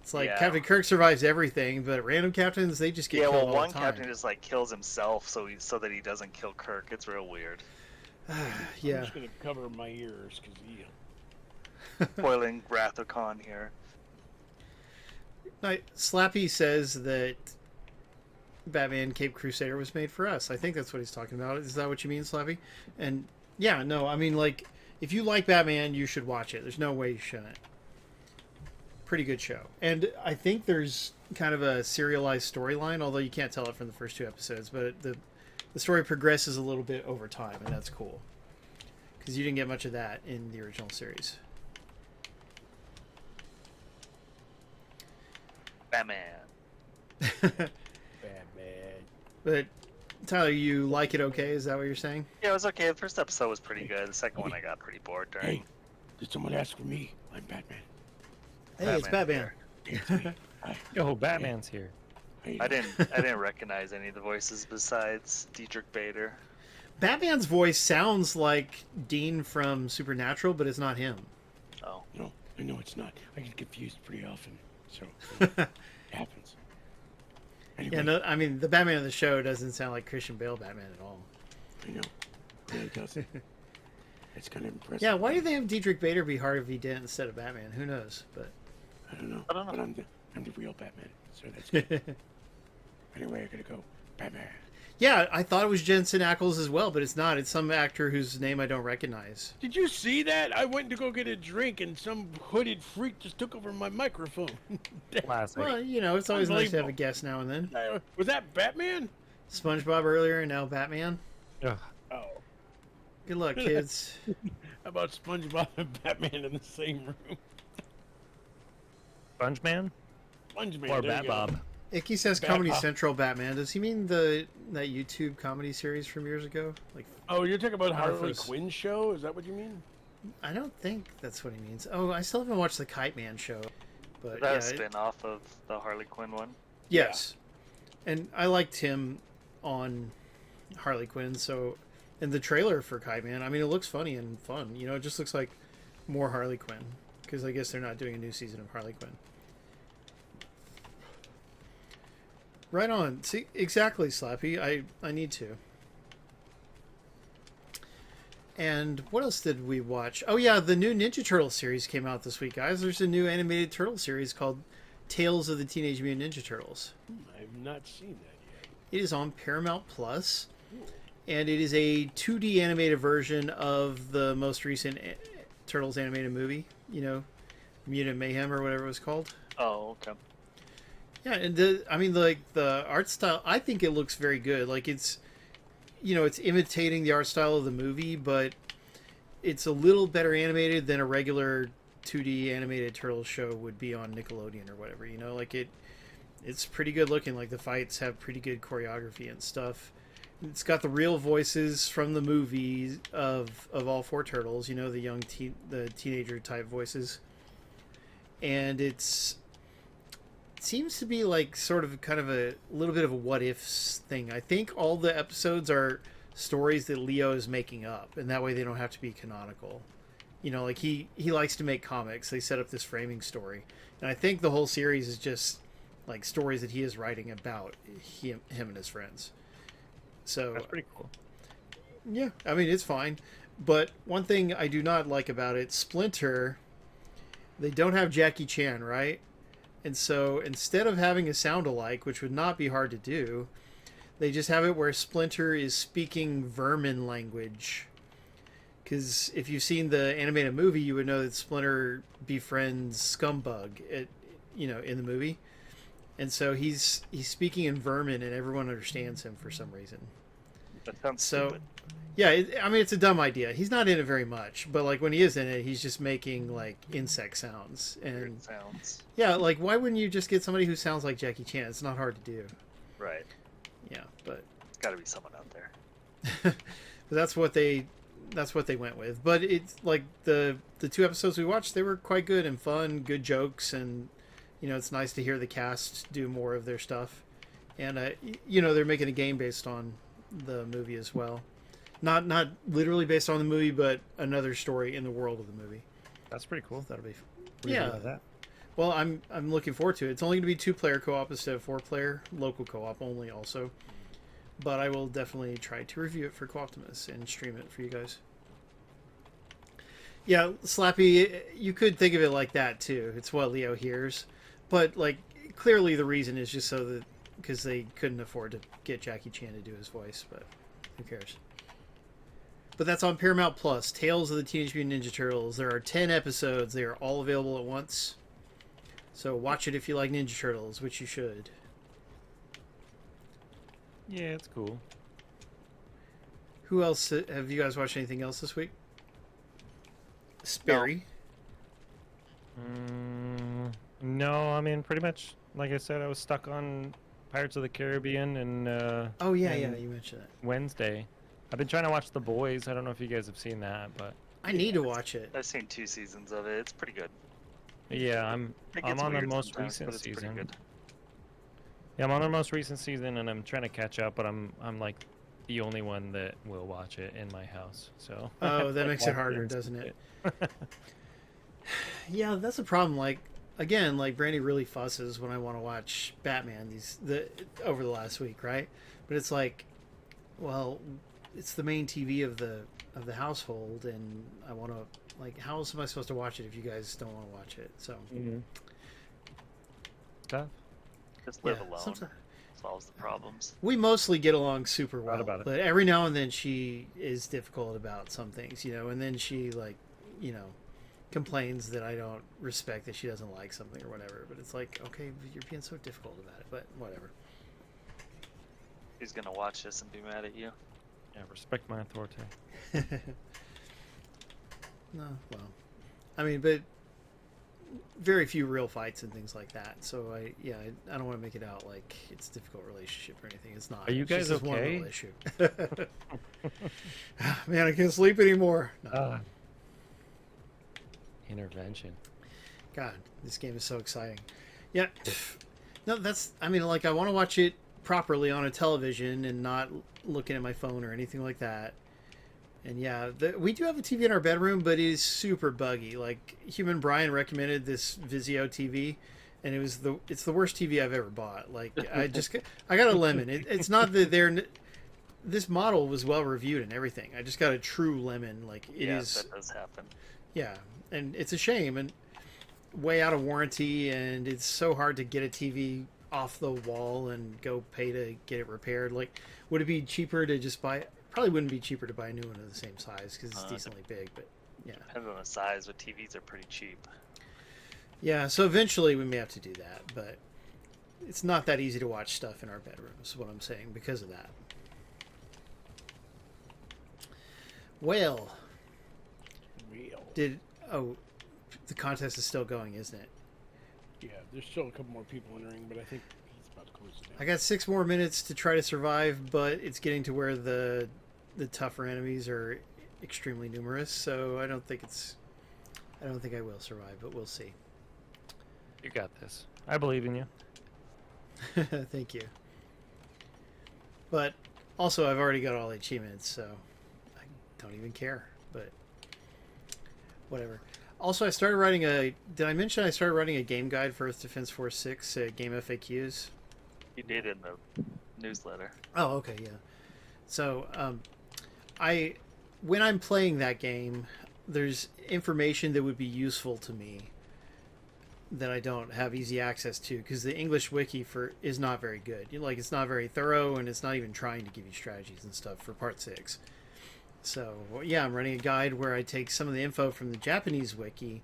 It's like Yeah. Captain Kirk survives everything, but random captains, they just get Yeah, killed well, all one the time. captain just like kills himself so that he doesn't kill Kirk. It's real weird. I'm Yeah. just gonna cover my ears because Spoiling Wrath of Khan here. Now, Slappy says that Batman Cape Crusader was made for us. I think that's what he's talking about. Is that what you mean, Slappy? And yeah, no, I mean, like, if you like Batman, you should watch it. There's no way you shouldn't. Pretty good show. And I think there's kind of a serialized storyline, although you can't tell it from the first 2 episodes, but the story progresses a little bit over time, and that's cool. Because you didn't get much of that in the original series. Batman. Batman. But Tyler, you like it okay? Is that what you're saying? Yeah, it was okay. The first episode was pretty good. The second one I got pretty bored during. Hey, did someone ask for me? I'm Batman. Hey, it's Batman. It's me. Hi. Oh, Batman's here. How you I doing? didn't recognize any of the voices besides Dietrich Bader. Batman's voice sounds like Dean from Supernatural, but it's not him. Oh, No, I know it's not. I get confused pretty often, so it happens. Anyway, Yeah, no, I mean, the Batman of the show doesn't sound like Christian Bale Batman at all. I know. It really doesn't. It's kind of impressive. Yeah, why did they have Dietrich Bader be Harvey Dent instead of Batman? Who knows? But I don't know. I don't know. But I'm the real Batman, so that's good. Anyway, I gotta go. Batman. yeah, I thought it was Jensen Ackles as well, but it's not. It's some actor whose name I don't recognize. Did you see that? I went to go get a drink and some hooded freak just took over my microphone. Classic. Well, you know, it's always nice to have a Unbelievable. guest now and then. Was that Batman? SpongeBob earlier, and now Batman. Ugh. Oh. Good luck, kids. How about SpongeBob and Batman in the same room? SpongeMan SpongeBob. or there you go. Batbob? Icky says Bat- Comedy Central Batman. Does he mean that YouTube comedy series from years ago? Like, Oh, you're talking about Harley Marvelous. Quinn show? Is that what you mean? I don't think that's what he means. Oh, I still haven't watched the Kite Man show. But that yeah, a spin off of the Harley Quinn one. yes. And I liked him on Harley Quinn, so and the trailer for Kite Man, I mean, it looks funny and fun. You know, it just looks like more Harley Quinn because I guess they're not doing a new season of Harley Quinn. Right on. See, exactly, Slappy. I need to. And what else did we watch? Oh yeah, the new Ninja Turtle series came out this week, guys. There's a new animated turtle series called Tales of the Teenage Mutant Ninja Turtles. I've not seen that yet. It is on Paramount Plus, and it is a 2D animated version of the most recent Turtles animated movie. You know, Mutant Mayhem or whatever it was called. Oh, okay. Yeah, and I mean, like the art style, I think it looks very good. Like it's, you know, it's imitating the art style of the movie, but it's a little better animated than a regular 2D animated Turtles show would be on Nickelodeon or whatever. You know, like it's pretty good looking. Like the fights have pretty good choreography and stuff. It's got the real voices from the movies of all 4 turtles. You know, the young the teenager type voices, and it seems to be like sort of kind of a little bit of a what ifs thing. I think all the episodes are stories that Leo is making up, and that way they don't have to be canonical. You know, like he likes to make comics. They set up this framing story, and I think the whole series is just like stories that he is writing about him and his friends. So That's pretty cool. yeah, I mean it's fine. But one thing I do not like about it, Splinter, they don't have Jackie Chan, right? And so instead of having a sound alike, which would not be hard to do, they just have it where Splinter is speaking vermin language. Because if you've seen the animated movie, you would know that Splinter befriends Scumbug, in the movie. And so he's speaking in vermin, and everyone understands him for some reason. That sounds So, stupid. Yeah, I mean, it's a dumb idea. He's not in it very much, but like when he is in it, he's just making like insect sounds and Weird sounds. yeah, like why wouldn't you just get somebody who sounds like Jackie Chan? It's not hard to do. Right. Yeah, but There's got to be someone out there. but that's what they went with. But it's like the 2 episodes we watched, they were quite good and fun, good jokes, and you know, it's nice to hear the cast do more of their stuff. And you know, they're making a game based on the movie as well. Not literally based on the movie, but another story in the world of the movie. That's pretty cool. That'll be Really yeah. like that. Well, I'm looking forward to it. It's only going to be 2-player co-op instead of 4-player local co-op only, also. But I will definitely try to review it for Co-Optimus and stream it for you guys. Yeah, Slappy, you could think of it like that too. It's what Leo hears, but like clearly the reason is just so that because they couldn't afford to get Jackie Chan to do his voice. But who cares? But that's on Paramount Plus. Tales of the Teenage Mutant Ninja Turtles. There are 10 episodes. They are all available at once. So watch it if you like Ninja Turtles, which you should. Yeah, it's cool. Who else? Have you guys watched anything else this week? Sperry. No, I mean, pretty much, like I said, I was stuck on Pirates of the Caribbean and Oh, yeah, and you mentioned that. Wednesday. I've been trying to watch The Boys. I don't know if you guys have seen that, but I need to watch it. I've seen 2 seasons of it. It's pretty good. yeah, I'm It I'm gets on the weird most sometimes, recent but it's pretty season. good. Yeah, I'm on the most recent season, and I'm trying to catch up, but I'm like the only one that will watch it in my house. So Oh, that Like, makes it watch harder, and doesn't skip it? Yeah, that's a problem. Like again, like Brandy really fusses when I want to watch Batman over the last week, right? But it's like, well, it's the main TV of the household, and I want to like, how else am I supposed to watch it if you guys don't want to watch it? So Tough. Just live yeah, alone. sometimes Solves the problems. we mostly get along super Right well, about it. but every now and then she is difficult about some things, you know, and then she like, you know, complains that I don't respect that she doesn't like something or whatever. But it's like, okay, you're being so difficult about it, but whatever. He's gonna watch this and be mad at you. Yeah, respect my authority. No, well, I mean, but very few real fights and things like that. So I don't want to make it out like it's a difficult relationship or anything. It's not. Are you It's just guys this one okay? little issue. Man, I can't sleep anymore. No. Intervention. God, this game is so exciting. Yeah. No, that's, I mean, like, I want to watch it properly on a television and not looking at my phone or anything like that. And yeah, we do have a TV in our bedroom, but it is super buggy. Like, Human Brian recommended this Vizio TV, and it's the worst TV I've ever bought. Like, I got a lemon. It's not that this model was well reviewed and everything. I just got a true lemon. Like, it is. That does happen. Yeah, and it's a shame and way out of warranty, and it's so hard to get a TV off the wall and go pay to get it repaired. Like, would it be cheaper to just buy? Probably wouldn't be cheaper to buy a new one of the same size because it's decently big. But yeah, Depends on the size, but TVs are pretty cheap. yeah. So eventually we may have to do that, but it's not that easy to watch stuff in our bedrooms. Is what I'm saying because of that. Well, the contest is still going, isn't it? Yeah, there's still a couple more people entering, but I think he's about to close it down. I got 6 more minutes to try to survive, but it's getting to where the tougher enemies are extremely numerous, so I don't think I will survive, but we'll see. You got this. I believe in you. Thank you. But also, I've already got all the achievements, so I don't even care. But whatever. Also, I started writing did I mention I started writing a game guide for Earth Defense Force 6, game FAQs? You did in the newsletter. Oh, okay, yeah. So, when I'm playing that game, there's information that would be useful to me that I don't have easy access to because the English wiki is not very good. Like, it's not very thorough, and it's not even trying to give you strategies and stuff for Part 6. So, yeah, I'm running a guide where I take some of the info from the Japanese wiki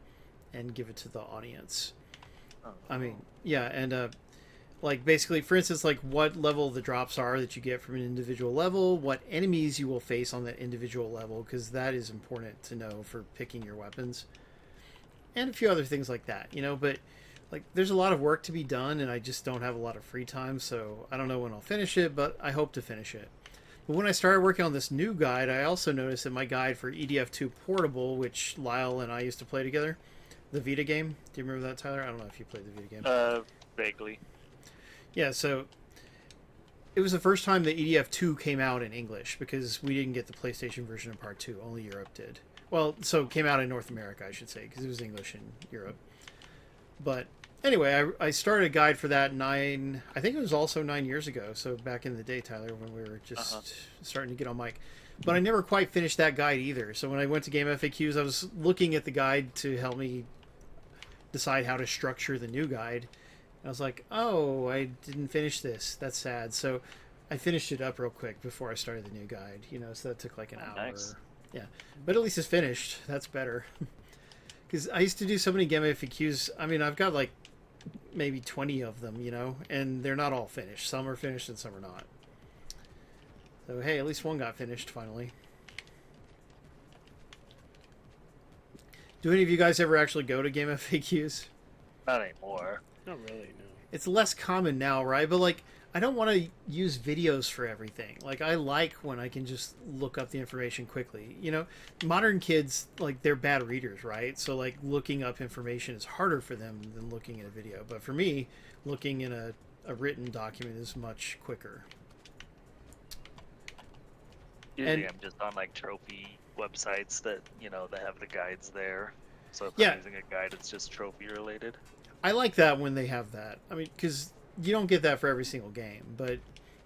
and give it to the audience. Oh. I mean, yeah, and Like basically, for instance, like what level the drops are that you get from an individual level, what enemies you will face on that individual level, because that is important to know for picking your weapons, and a few other things like that, you know. But like, there's a lot of work to be done, and I just don't have a lot of free time, so I don't know when I'll finish it, but I hope to finish it. But when I started working on this new guide, I also noticed that my guide for EDF2 Portable, which Lyle and I used to play together, the Vita game. Do you remember that, Tyler? I don't know if you played the Vita game. Vaguely. Yeah, so it was the first time that EDF2 came out in English, because we didn't get the PlayStation version of Part 2. Only Europe did. Well, so it came out in North America, I should say, because it was English in Europe. But anyway, I started a guide for that I think it was also 9 years ago, so back in the day, Tyler, when we were just starting to get on mic. But I never quite finished that guide either. So when I went to Game FAQs, I was looking at the guide to help me decide how to structure the new guide. I was like, oh, I didn't finish this. That's sad. So I finished it up real quick before I started the new guide, you know, so that took like an hour. Nice. Yeah. But at least it's finished. That's better. Because I used to do so many Game FAQs. I mean, I've got like maybe 20 of them, you know, and they're not all finished. Some are finished and some are not. So, hey, at least one got finished finally. Do any of you guys ever actually go to Game FAQs? Not anymore. Not really, no. It's less common now, right? But like, I don't want to use videos for everything. Like, I like when I can just look up the information quickly. You know, modern kids, like, they're bad readers, right? So like, looking up information is harder for them than looking at a video. But for me, looking in a written document is much quicker. Usually I'm just on like trophy websites that, you know, that have the guides there. So if Yeah. I'm using a guide, it's just trophy related. I like that when they have that. I mean, because you don't get that for every single game. But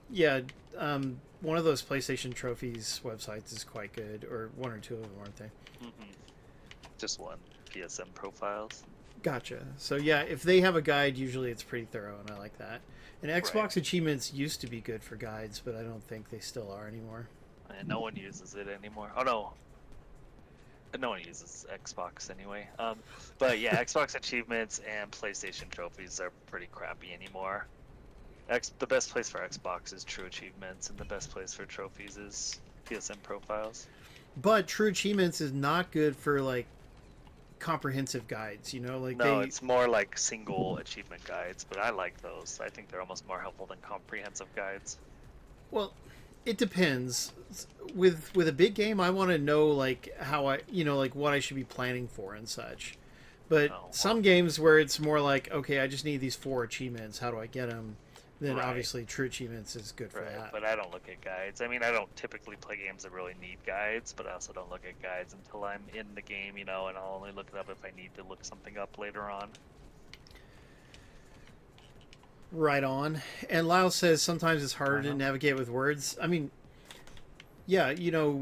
yeah, one of those PlayStation Trophies websites is quite good, or one or two of them, aren't they? Just one. PSM profiles. Gotcha. So yeah, if they have a guide, usually it's pretty thorough, and I like that. And Xbox Right. achievements used to be good for guides, but I don't think they still are anymore. And no one uses it anymore. Oh no. No one uses Xbox anyway. But yeah, Xbox achievements and PlayStation trophies are pretty crappy anymore. The best place for Xbox is True Achievements, and the best place for trophies is PSM profiles. But True Achievements is not good for like comprehensive guides, you know, like No, it's more like single achievement guides, but I like those. I think they're almost more helpful than comprehensive guides. Well, it depends. With a big game, I want to know like how like what I should be planning for and such. But some games where it's more like, okay, I just need these 4 achievements. How do I get them? Then Right. obviously True Achievements is good for that. But I don't look at guides. I mean, I don't typically play games that really need guides, but I also don't look at guides until I'm in the game, you know, and I'll only look it up if I need to look something up later on. Right on. And Lyle says sometimes it's harder to navigate with words. I mean, yeah, you know,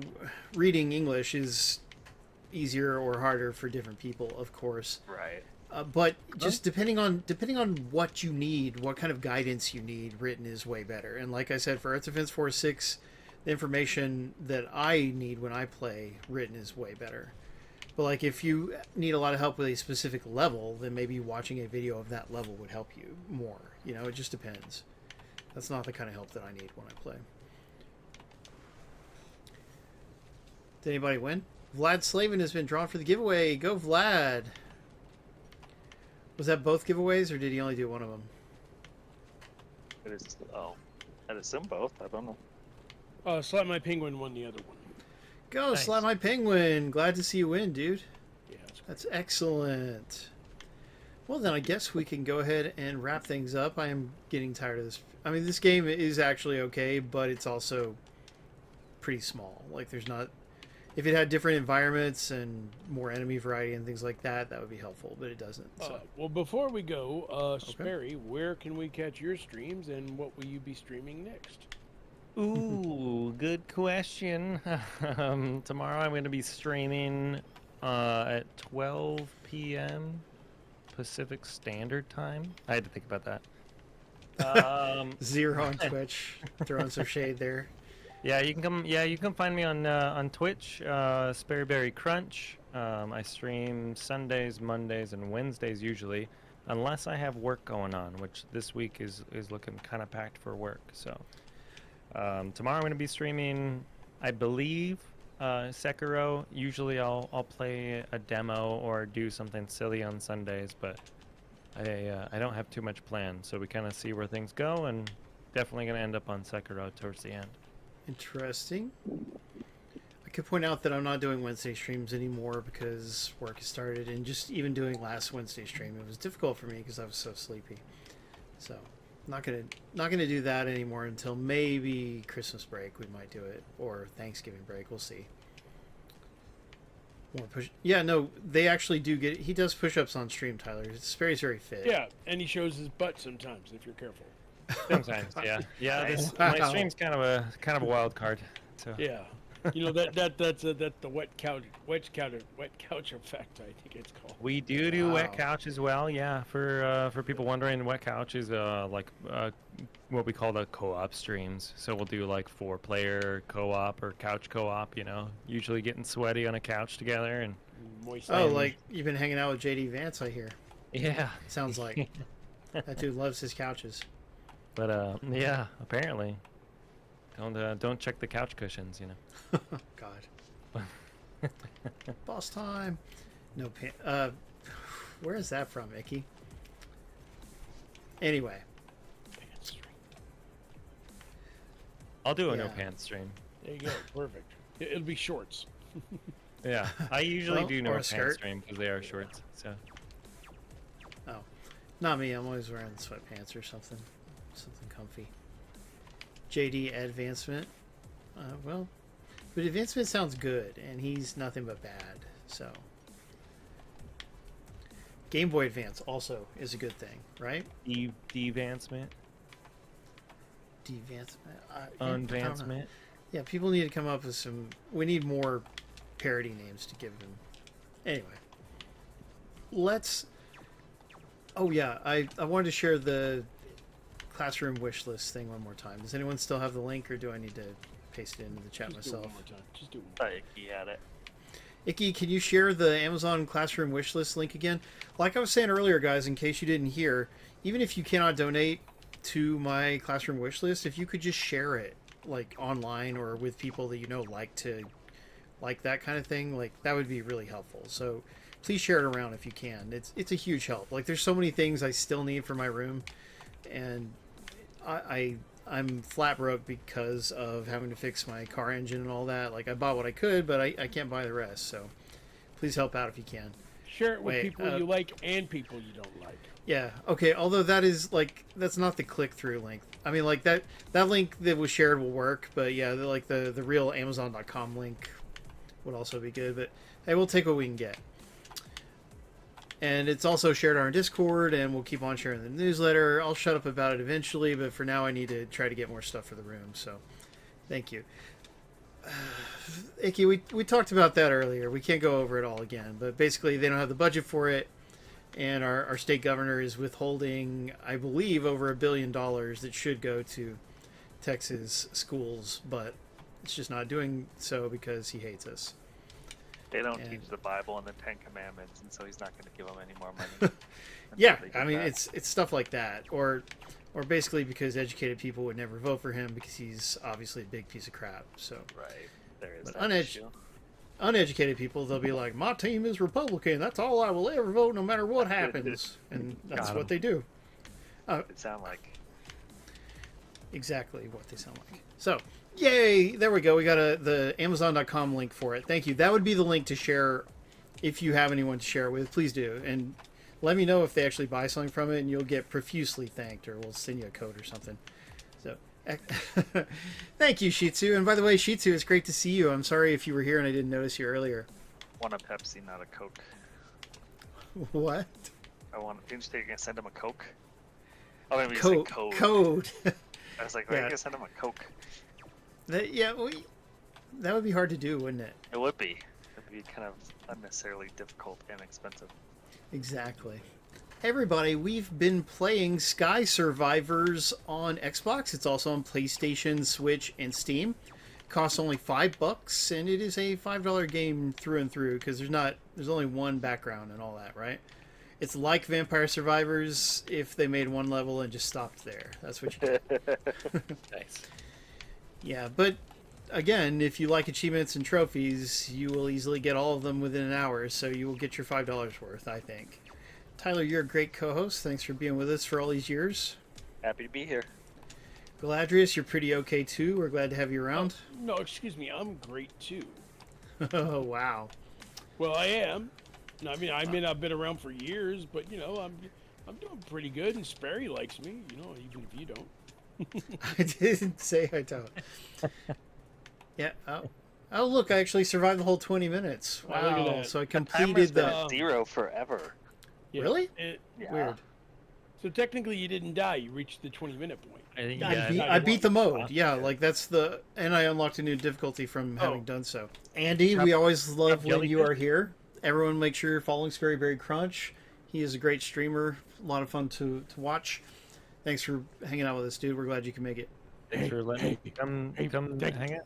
reading English is easier or harder for different people, of course. Right. But just depending on what you need, what kind of guidance you need, written is way better. And like I said, for Earth Defense Force 6, the information that I need when I play, written is way better. But like if you need a lot of help with a specific level, then maybe watching a video of that level would help you more. You know, it just depends. That's not the kind of help that I need when I play. Did anybody win? Vlad Slavin has been drawn for the giveaway. Go Vlad! Was that both giveaways, or did he only do one of them? It is. Oh, I'd assume both. I don't know. Slap My Penguin won the other one. Go, Nice. Slap My Penguin! Glad to see you win, dude. Yeah, That's excellent. Well, then I guess we can go ahead and wrap things up. I am getting tired of this. I mean, this game is actually okay, but it's also pretty small. Like, there's not... If it had different environments and more enemy variety and things like that, that would be helpful, but it doesn't. So. well, before we go, Sperry, where can we catch your streams, and what will you be streaming next? Ooh, good question. Tomorrow I'm going to be streaming at 12 p.m. Pacific Standard Time. I had to think about that. Zero on Twitch, throwing some shade there. Yeah, you can come. Yeah, you can find me on Twitch, SperryBerryCrunch. I stream Sundays, Mondays, and Wednesdays usually. unless I have work going on, which this week is looking kind of packed for work. So tomorrow I'm going to be streaming, I believe, Sekiro. Usually I'll play a demo or do something silly on Sundays, but I don't have too much planned, so we kind of see where things go, and definitely going to end up on Sekiro towards the end. Interesting. I could point out that I'm not doing Wednesday streams anymore because work has started, and just even doing last Wednesday stream, it was difficult for me because I was so sleepy. So, not gonna do that anymore until maybe Christmas break. We might do it, or Thanksgiving break. We'll see. More push. Yeah, no, they actually do get. He does push-ups on stream, Tyler. Sperry's very fit. Yeah, and he shows his butt sometimes if you're careful. Sometimes, yeah. Nice. My Wow. stream's kind of a wild card. So Yeah, you know that's the wet couch effect. I think it's called. we do Wow. wet couch as well. Yeah, for people wondering, wet couch is what we call the co-op streams. So we'll do like 4-player co-op or couch co-op. You know, usually getting sweaty on a couch together, and Moist. Oh, like you've been hanging out with JD Vance, I hear. yeah. Sounds like that dude loves his couches. But yeah, apparently, don't check the couch cushions. You know. God. Boss time. No pan. Where is that from, Icky? Anyway, I'll do a no Yeah. pants stream. There you go. Perfect. It'll be shorts. Yeah, I usually Well, do or no a pants skirt. stream because they are shorts. So oh, not me. I'm always wearing sweatpants or something comfy. JD advancement. Well, but advancement sounds good, and he's nothing but bad. So, Game Boy Advance also is a good thing, right? de-advancement, Advancement. I don't know. unvancement. Yeah, people need to come up with some. We need more parody names to give them. Anyway, let's. Oh yeah, I wanted to share the classroom wish list thing one more time. Does anyone still have the link, or do I need to paste it into the chat Just do it myself? one more time. Just do it. One more time. He had it. Icky, can you share the Amazon Classroom wishlist link again? Like I was saying earlier, guys, in case you didn't hear, even if you cannot donate to my Classroom wishlist, if you could just share it, like online or with people that you know like that kind of thing, like that would be really helpful. So please share it around if you can. It's a huge help. Like there's so many things I still need for my room, and I'm flat broke because of having to fix my car engine and all that. Like I bought what I could, but I can't buy the rest. So please help out if you can. Share it with Wait, people you like and people you don't like. Yeah. Okay. Although that is like that's not the click-through link. I mean, like that link that was shared will work, but yeah, the real Amazon.com link would also be good. But hey, we'll take what we can get. And it's also shared on our Discord, and we'll keep on sharing the newsletter. I'll shut up about it eventually, but for now I need to try to get more stuff for the room. So, thank you. Icky, we talked about that earlier. We can't go over it all again, but basically they don't have the budget for it, and our state governor is withholding, I believe, over $1 billion that should go to Texas schools, but it's just not doing so because he hates us. They don't And- teach the Bible and the Ten Commandments, and so he's not going to give them any more money. Yeah, Until they I do mean that. it's stuff like that, or basically because educated people would never vote for him because he's obviously a big piece of crap. So right. There is But that issue. uneducated people, they'll be like, my team is Republican. That's all I will ever vote, no matter what happens, and that's Got what 'em. they do. It sound like Exactly what they sound like. So, yay! There we go. We got the Amazon.com link for it. Thank you. That would be the link to share if you have anyone to share it with. Please do. And let me know if they actually buy something from it, and you'll get profusely thanked, or we'll send you a code or something. So, thank you, Shih Tzu. And by the way, Shih Tzu, it's great to see you. I'm sorry if you were here and I didn't notice you earlier. want a Pepsi, not a Coke. What? Didn't you say you're going to send him a Coke? Oh, maybe you said code. Code. I was like, why are you Yeah. going to send him a Coke? That would be hard to do, wouldn't it? It would be. It would be kind of unnecessarily difficult and expensive. Exactly. Hey everybody, we've been playing Sky Survivors on Xbox. It's also on PlayStation, Switch, and Steam. Costs only $5, and it is a $5 game through and through because there's only one background and all that, right? It's like Vampire Survivors if they made one level and just stopped there. That's what you do. Nice. Yeah, but again, if you like achievements and trophies, you will easily get all of them within an hour, so you will get your $5 worth, I think. Tyler, you're a great co-host. Thanks for being with us for all these years. Happy to be here. Galadrius, you're pretty okay too. We're glad to have you around. No, excuse me. I'm great too. Oh, wow. Well, I am. I mean, I may not have been around for years, but you know, I'm doing pretty good, and Sperry likes me. You know, even if you don't. I didn't say I don't. Yeah. Oh, look, I actually survived the whole 20 minutes. Oh, look at Wow. that. So I Timer's completed been the... at 0 forever. Yeah. Really? Yeah. Weird. So technically, you didn't die. You reached the 20-minute point. I think I beat the mode. Wow. Yeah, like that's the... And I unlocked a new difficulty from having Oh. done so. Andy, Chop- we always love when you jellyfish? are here. Everyone make sure you're following SperryBerryCrunch. He is a great streamer. A lot of fun to watch. Thanks for hanging out with us, dude. We're glad you can make it. Thanks for letting me come thank- hang out.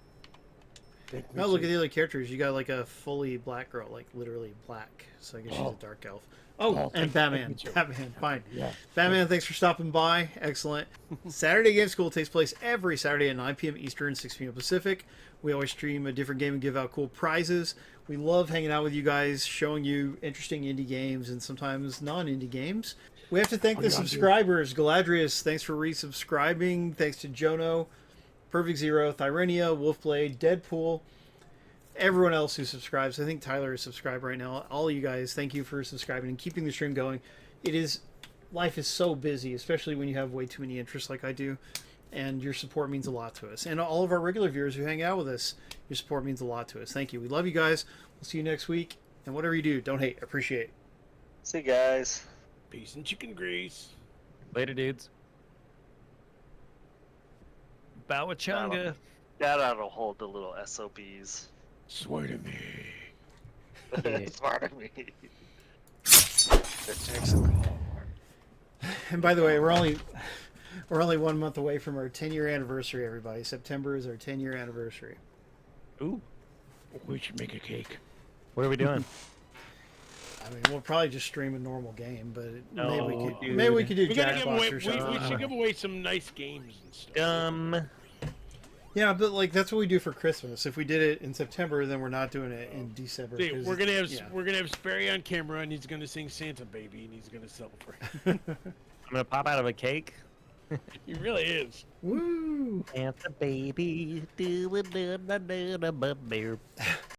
Oh, look at the other characters. You got like a fully black girl, like literally black. So I guess she's a dark elf. Oh, and Batman. Batman, fine. Yeah. Batman, thanks for stopping by. Excellent. Saturday Game School takes place every Saturday at 9 p.m. Eastern, 6 p.m. Pacific. We always stream a different game and give out cool prizes. We love hanging out with you guys, showing you interesting indie games and sometimes non-indie games. We have to thank the subscribers. Galadrius, thanks for resubscribing. Thanks to Jono, Perfect Zero, Thyrenia, Wolfblade, Deadpool, everyone else who subscribes. I think Tyler is subscribed right now. All of you guys, thank you for subscribing and keeping the stream going. Life is so busy, especially when you have way too many interests like I do, and your support means a lot to us. And all of our regular viewers who hang out with us, your support means a lot to us. Thank you. We love you guys. We'll see you next week. And whatever you do, don't hate. Appreciate. See you guys. Peace and chicken grease. Later, dudes. Bowachunga. That ought to hold the little SOBs. Swear to me. Yeah. Smart of me. And by the way, we're only 1 month away from our 10-year anniversary, everybody. September is our 10-year anniversary. Ooh. We should make a cake. What are we doing? I mean, we'll probably just stream a normal game, but No, maybe we could do We gotta give away. Jackbox or something. We should give away some nice games and stuff. Yeah, but like that's what we do for Christmas. If we did it in September, then we're not doing it in December. See, 'cause we're gonna have yeah. we're gonna have Sperry on camera, and he's gonna sing Santa Baby, and he's gonna celebrate. I'm gonna pop out of a cake. He really is. Woo! Santa baby, do a do a do a do a